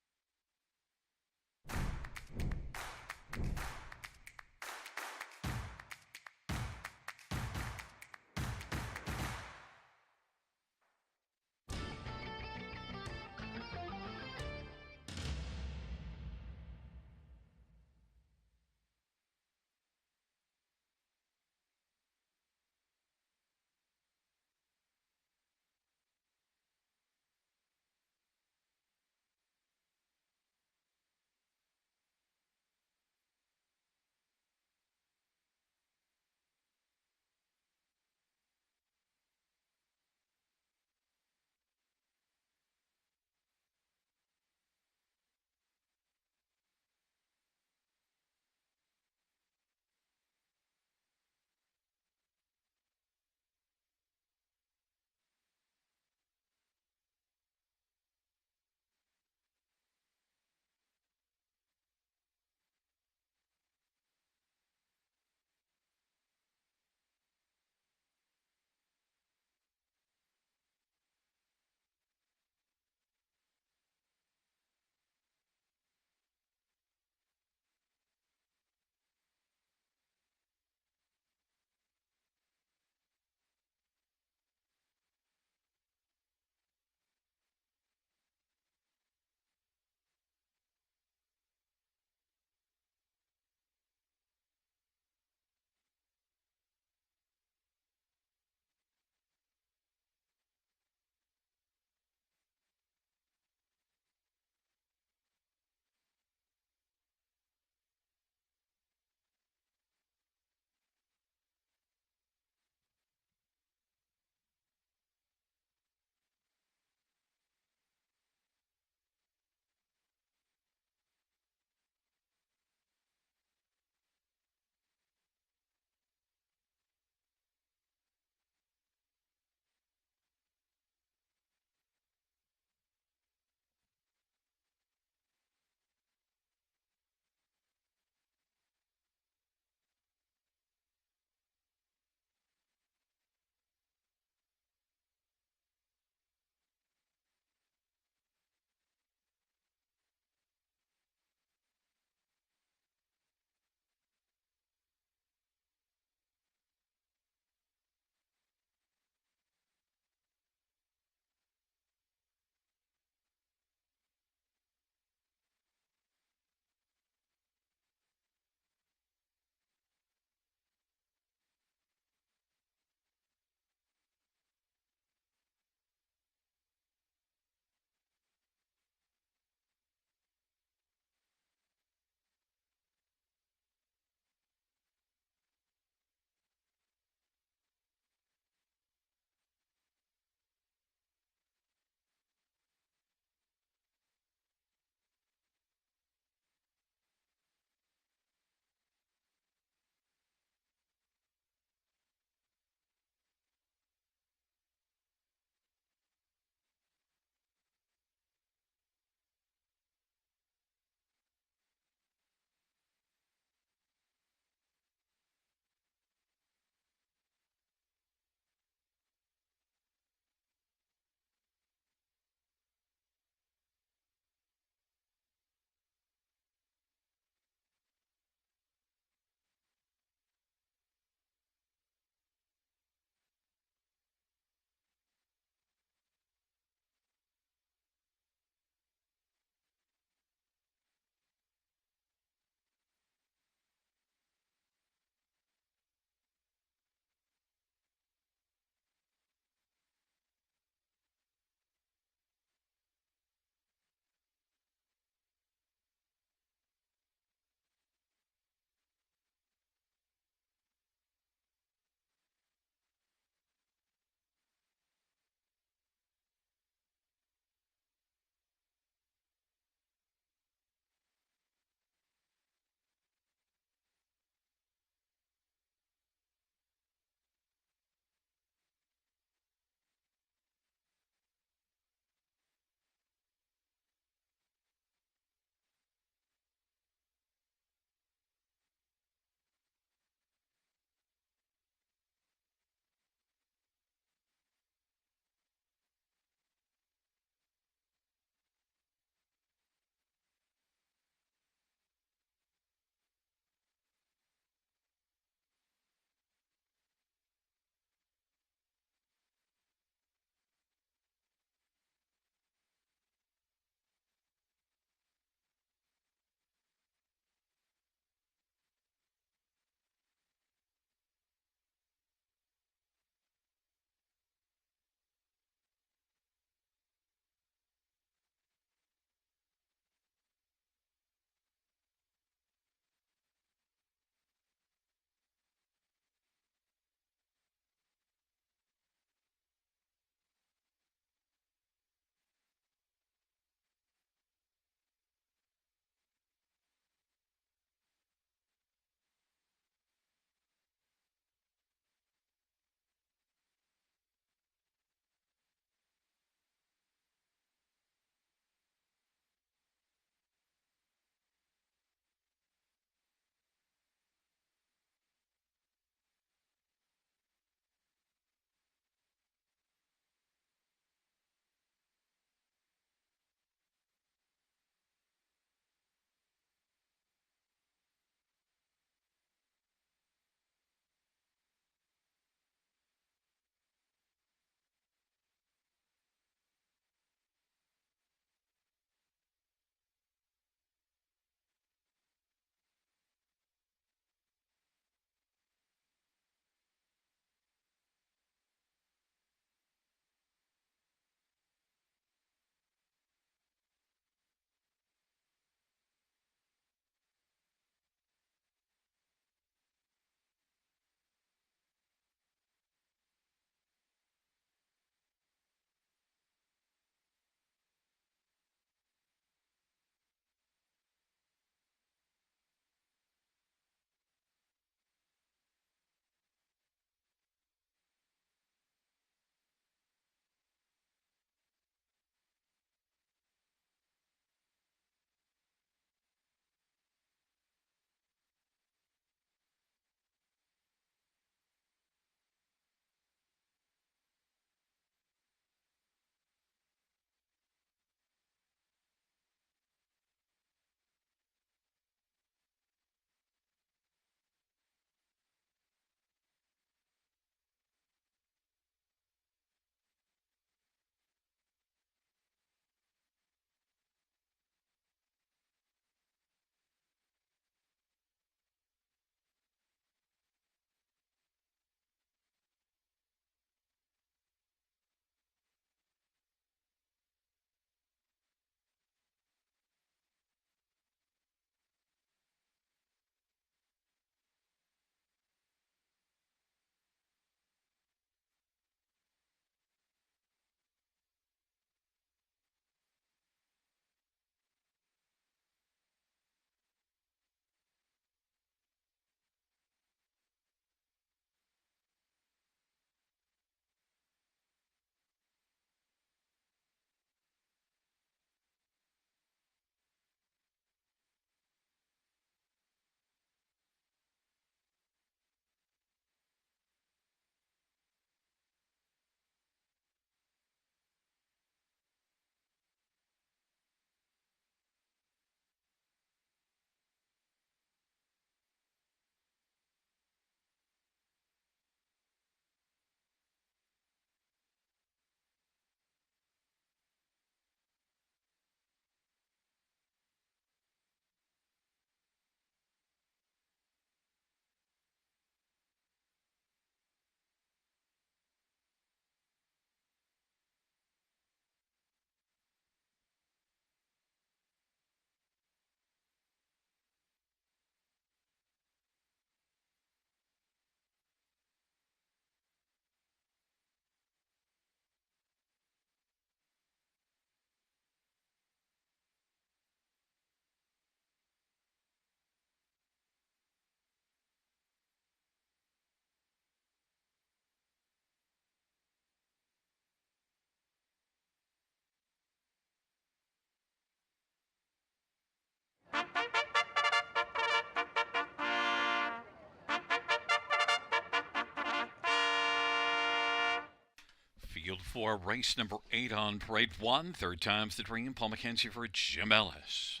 For race number 8 on parade 1, third time's the dream, Paul McKenzie for Jim Ellis.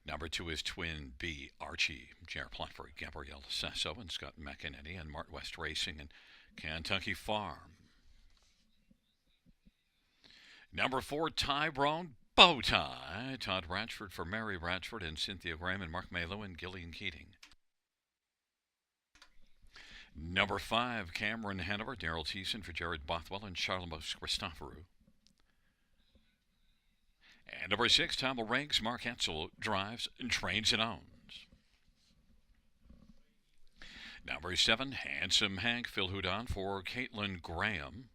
Number 2 is Twin B, Archie, J.R. Plot for Gabrielle Sasso and Scott McEnany and Mart West Racing and Kentucky Farm. Number 4, Tyrone Bowtie, Todd Ratchford for Mary Ratchford and Cynthia Graham and Mark Malo and Gillian Keating. Number 5, Cameron Hanover, Daryl Thiessen for Jared Bothwell and Charlemos Christoforou. And number 6, Tom Riggs, Mark Etzel drives and trains and owns. Number 7, Handsome Hank, Phil Houdon for Caitlin Graham.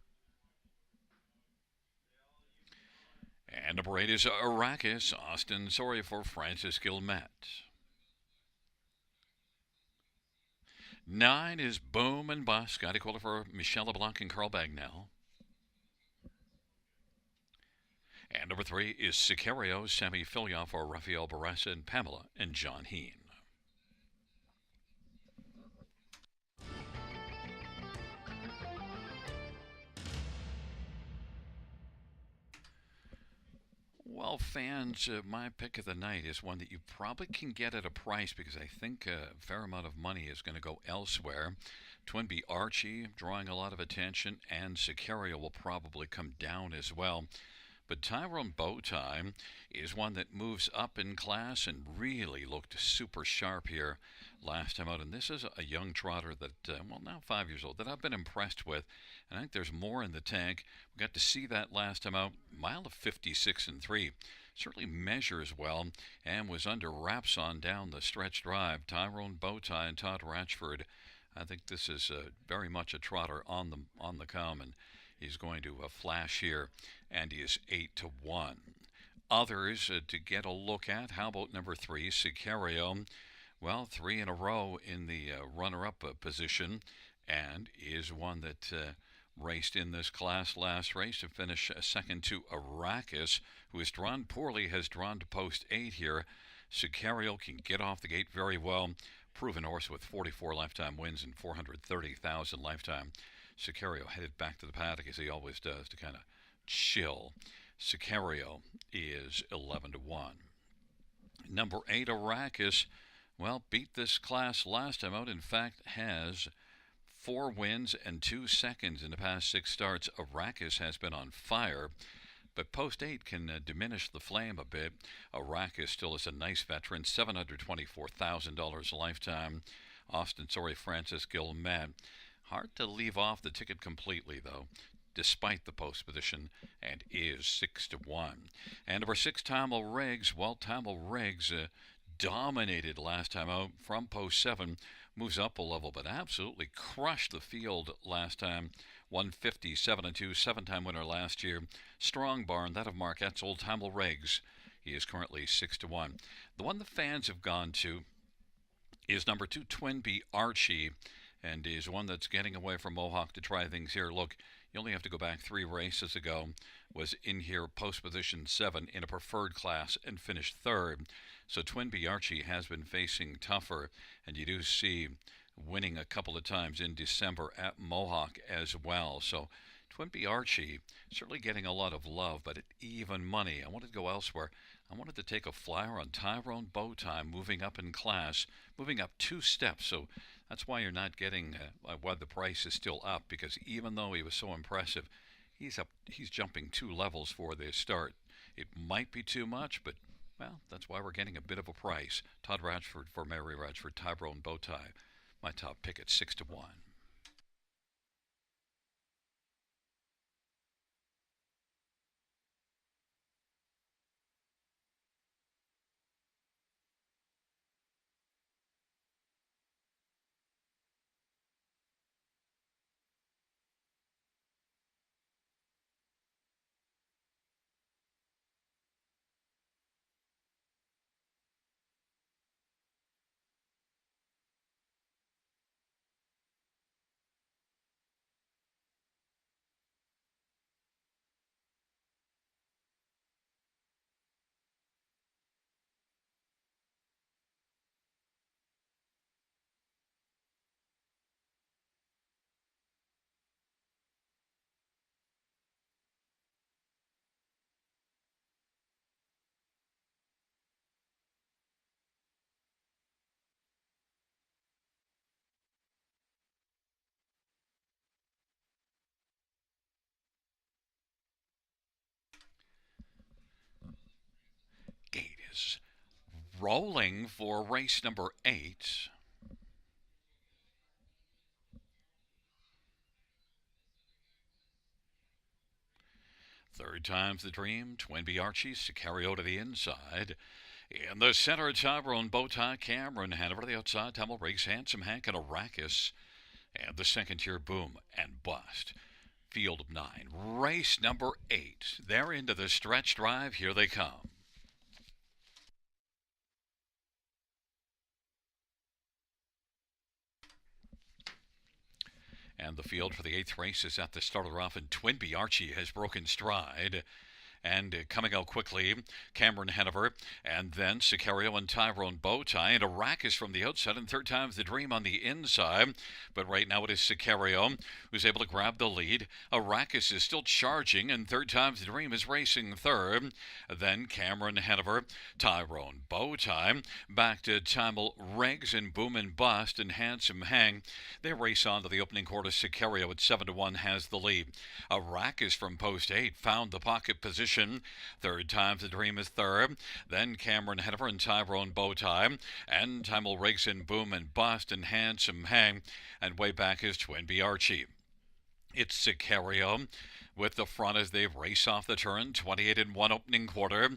And number 8 is Arrakis, Austin Soria for Francis Gilmet. 9 is Boom and Bust, Scotty Kohler for Michelle LeBlanc and Carl Bagnell. And number 3 is Sicario, Sammy Filya for Rafael Barassa and Pamela and John Heen. Well, fans, my pick of the night is one that you probably can get at a price because I think a fair amount of money is going to go elsewhere. Twin B Archie drawing a lot of attention, and Sicario will probably come down as well. But Tyrone Bowtie is one that moves up in class and really looked super sharp here last time out. And this is a young trotter that, now 5 years old, that I've been impressed with. And I think there's more in the tank. We got to see that last time out. Mile of 56 and 3. Certainly measures well and was under wraps on down the stretch drive. Tyrone Bowtie and Todd Ratchford. I think this is very much a trotter on the come, and he's going to flash here, and he is 8-1. Others to get a look at. How about number 3, Sicario? Well, 3 in a row in the runner-up position, and is one that raced in this class last race to finish second to Arrakis, who has drawn poorly, has drawn to post 8 here. Sicario can get off the gate very well. Proven horse with 44 lifetime wins and 430,000 lifetime. Sicario headed back to the paddock as he always does to kind of chill. Sicario is 11-1. Number 8, Arrakis, beat this class last time out. In fact, has 4 wins and 2 seconds in the past 6 starts. Arrakis has been on fire, but post 8 can diminish the flame a bit. Arrakis still is a nice veteran, $724,000 a lifetime. Austin Soria, Francis Gilmet. Hard to leave off the ticket completely, though, despite the post position, and is 6-1. And number 6, Tamil Riggs. Well, Tamil Riggs dominated last time out from post 7, moves up a level, but absolutely crushed the field last time. 157-2, 7-time winner last year. Strong barn, that of Mark Etzel. Tamil Riggs, he is currently 6-1. The one the fans have gone to is number 2, Twin B Archie, and is one that's getting away from Mohawk to try things here. Look, you only have to go back 3 races ago, was in here post position 7 in a preferred class and finished 3rd. So Twin B Archie has been facing tougher, and you do see winning a couple of times in December at Mohawk as well. So Twin B Archie certainly getting a lot of love, but at even money. I wanted to go elsewhere. I wanted to take a flyer on Tyrone Bowtie, moving up in class, moving up 2 steps. So that's why you're not getting why the price is still up, because even though he was so impressive, he's jumping 2 levels for this start. It might be too much, but that's why we're getting a bit of a price. Todd Ratchford for Mary Ratchford, Tyrone Bowtie, my top pick at 6-1. is rolling for race number 8. Third time's the dream. Twin B Archie, Sicario to the inside. In the center, Tyrone, Bowtie, Cameron, Hanover to the outside, Tamil Riggs, Handsome Hank, and Arrakis. And the second tier, Boom and Bust. Field of 9. Race number 8. They're into the stretch drive. Here they come. And the field for the 8th race is at the starter off, and Twin B Archie has broken stride. And coming out quickly, Cameron Hanover, and then Sicario and Tyrone Bowtie, and Arrakis from the outside, and third time's the dream on the inside. But right now it is Sicario who's able to grab the lead. Arrakis is still charging, and third time's the dream is racing third. Then Cameron Hanover, Tyrone Bowtie, back to Tamil Riggs and Boom and Bust and Handsome Hang. They race on to the opening quarter. Sicario at 7-1 has the lead. Arrakis from post 8 found the pocket position. Third time's the dream is third. Then Cameron Hanover and Tyrone Bowtie, and Tamil Riggs and Boom and Bust and Handsome Hang, and way back is Twin B Archie. It's Sicario with the front as they race off the turn. 28-1 opening quarter.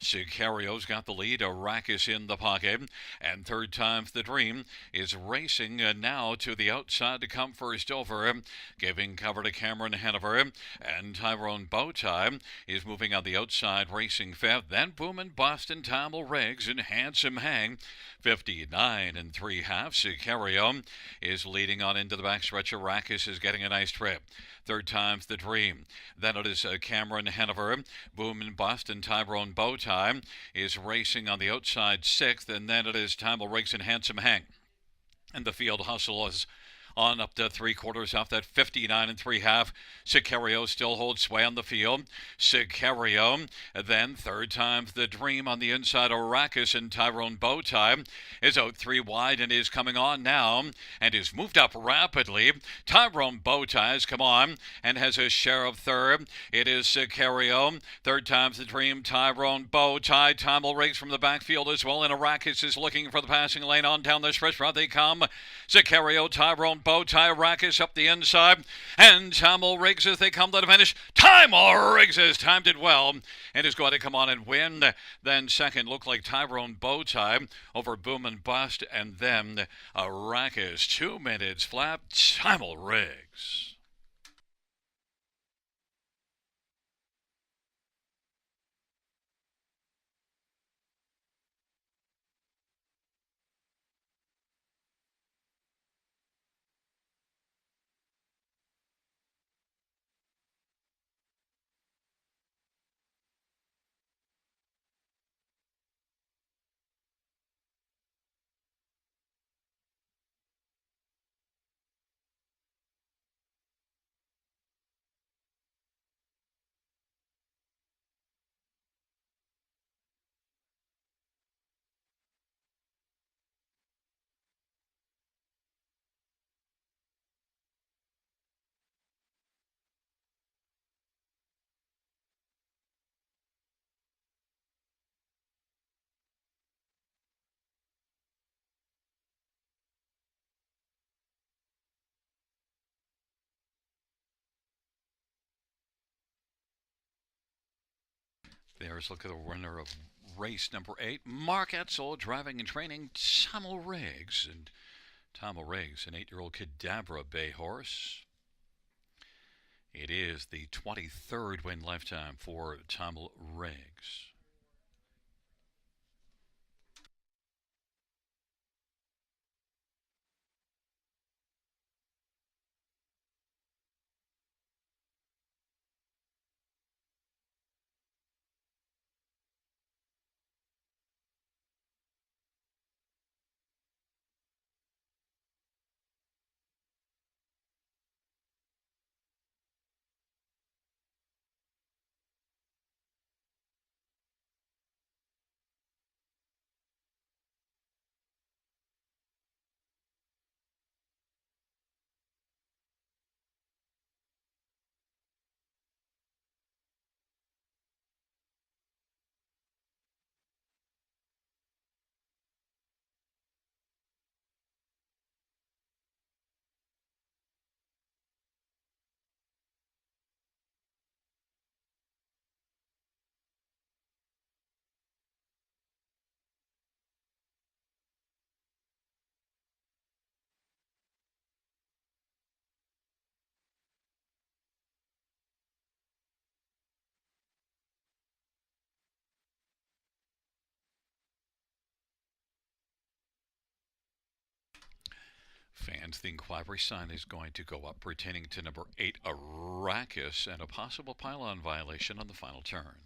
Sicario's got the lead. Arrakis in the pocket. And third time's the dream is racing now to the outside to come first over, giving cover to Cameron Hanover. And Tyrone Bowtie is moving on the outside, racing fifth. Then Boom and Bust and Tamil Riggs and Handsome Hang. 59 3/2. Sicario is leading on into the backstretch. Arrakis is getting a nice trip. Third time's the dream. Then it is Cameron Hanover, Boom and Bust, and Tyrone Bowtie is racing on the outside sixth. And then it is Tamil Riggs and Handsome Hang. And the field hustle is on up to 3/4 off that 59 3/2. Sicario still holds sway on the field. Sicario, then third time's the dream on the inside. Arrakis and Tyrone Bowtie is out 3 wide and is coming on now and is moved up rapidly. Tyrone Bowtie has come on and has a share of third. It is Sicario. Third time's the dream. Tyrone Bowtie. Tamil Riggs from the backfield as well, and Arrakis is looking for the passing lane on down the stretch. Route they come. Sicario, Tyrone Bowtie, Arrakis up the inside, and Tamil Riggs as they come to the finish. Tamil Riggs has timed it well and is going to come on and win. Then second looked like Tyrone Bowtie over Boom and Bust, and then Arrakis. 2 minutes flat. Tamil Riggs. There's a look at the winner of race number 8, Mark Etzel, driving and training Tamil Riggs. And Tamil Riggs, an 8-year-old Cadabra Bay horse. It is the 23rd win lifetime for Tamil Riggs. Fans, the inquiry sign is going to go up pertaining to number 8, Arrakis, and a possible pylon violation on the final turn.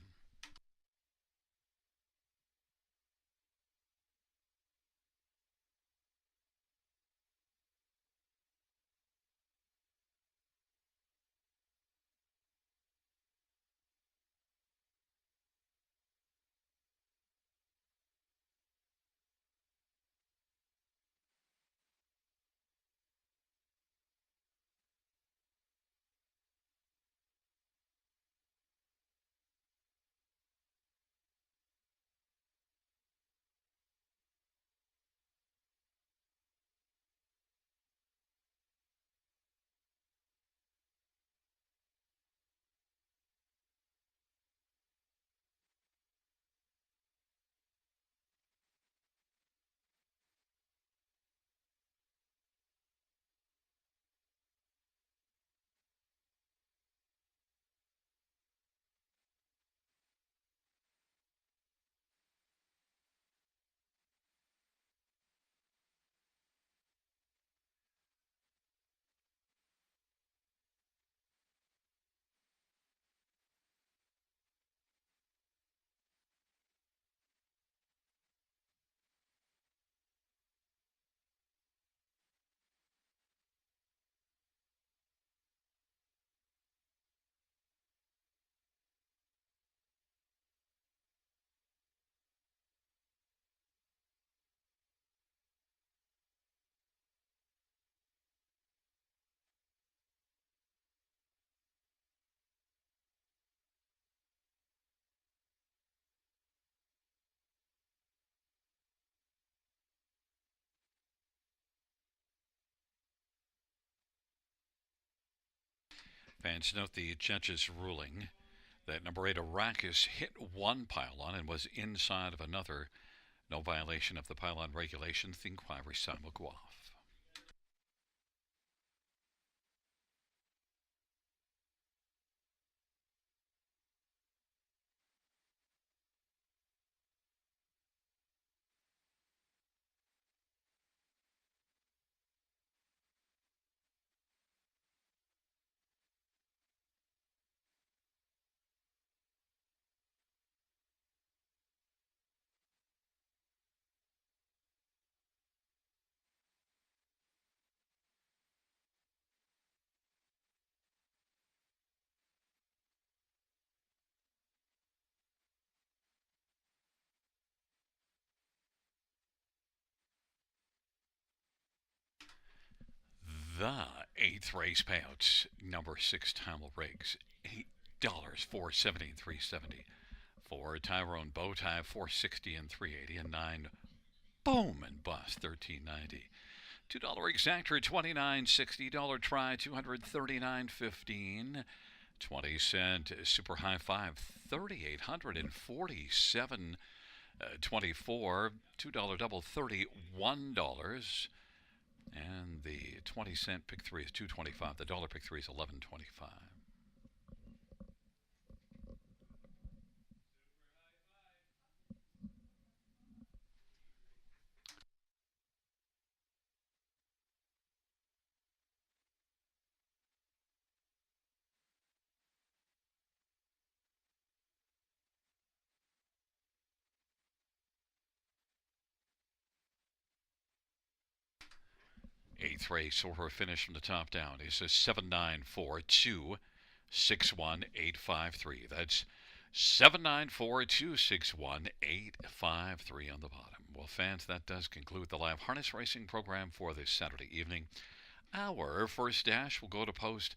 Fans, note the judge's ruling that number 8, Arrakis, hit one pylon and was inside of another. No violation of the pylon regulations. The inquiry sign will go off. The eighth race payouts, number 6, Tamil Riggs, $8 $473.70. For Tyrone Bowtie, $460 and $380, and 9, Boom and Bust, $13.90. $2 exactor, $29.60. Try, $239.15. 20-cent super high five, $3,847.24. $2 double, $31. And the 20-cent pick three is $2.25. The dollar pick three is $11.25. 8th race, or finish from the top down, is a 794261853. That's 794261853 on the bottom. Well, fans, that does conclude the live harness racing program for this Saturday evening. Our first dash will go to post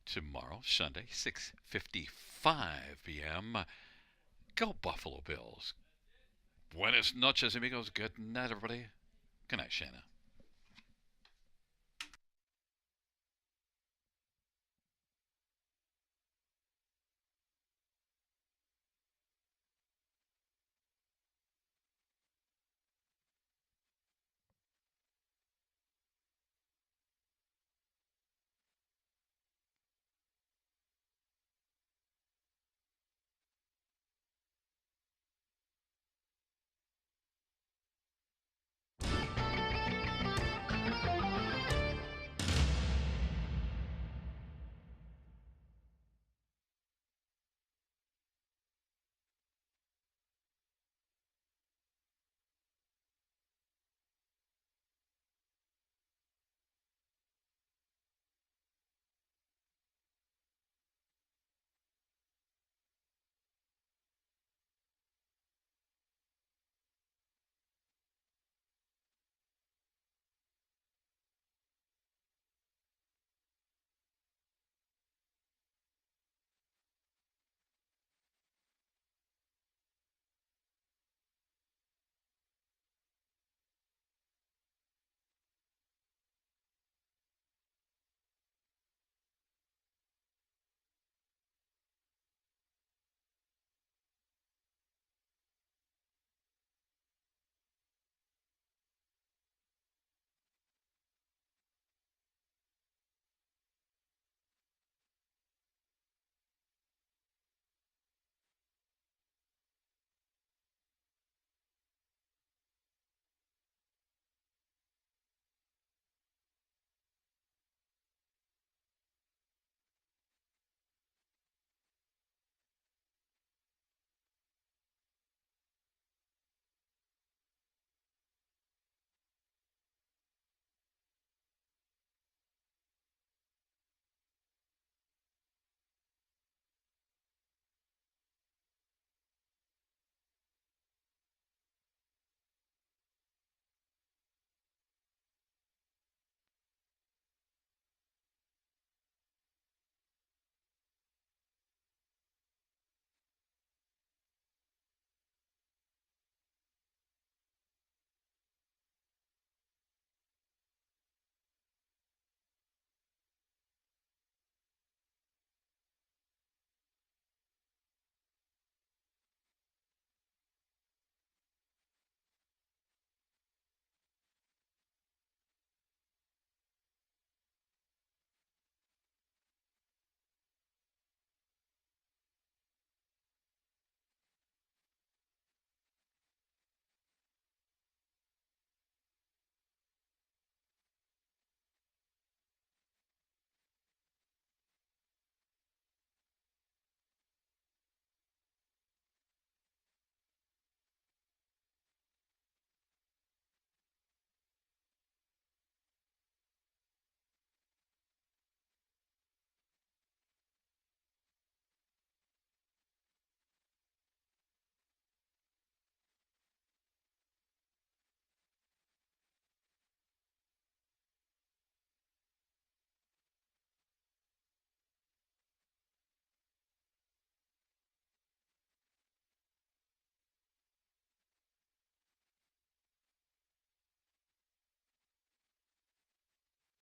tomorrow, Sunday, 6:55 p.m. Go Buffalo Bills. Buenas noches, amigos. Good night, everybody. Good night, Shanna.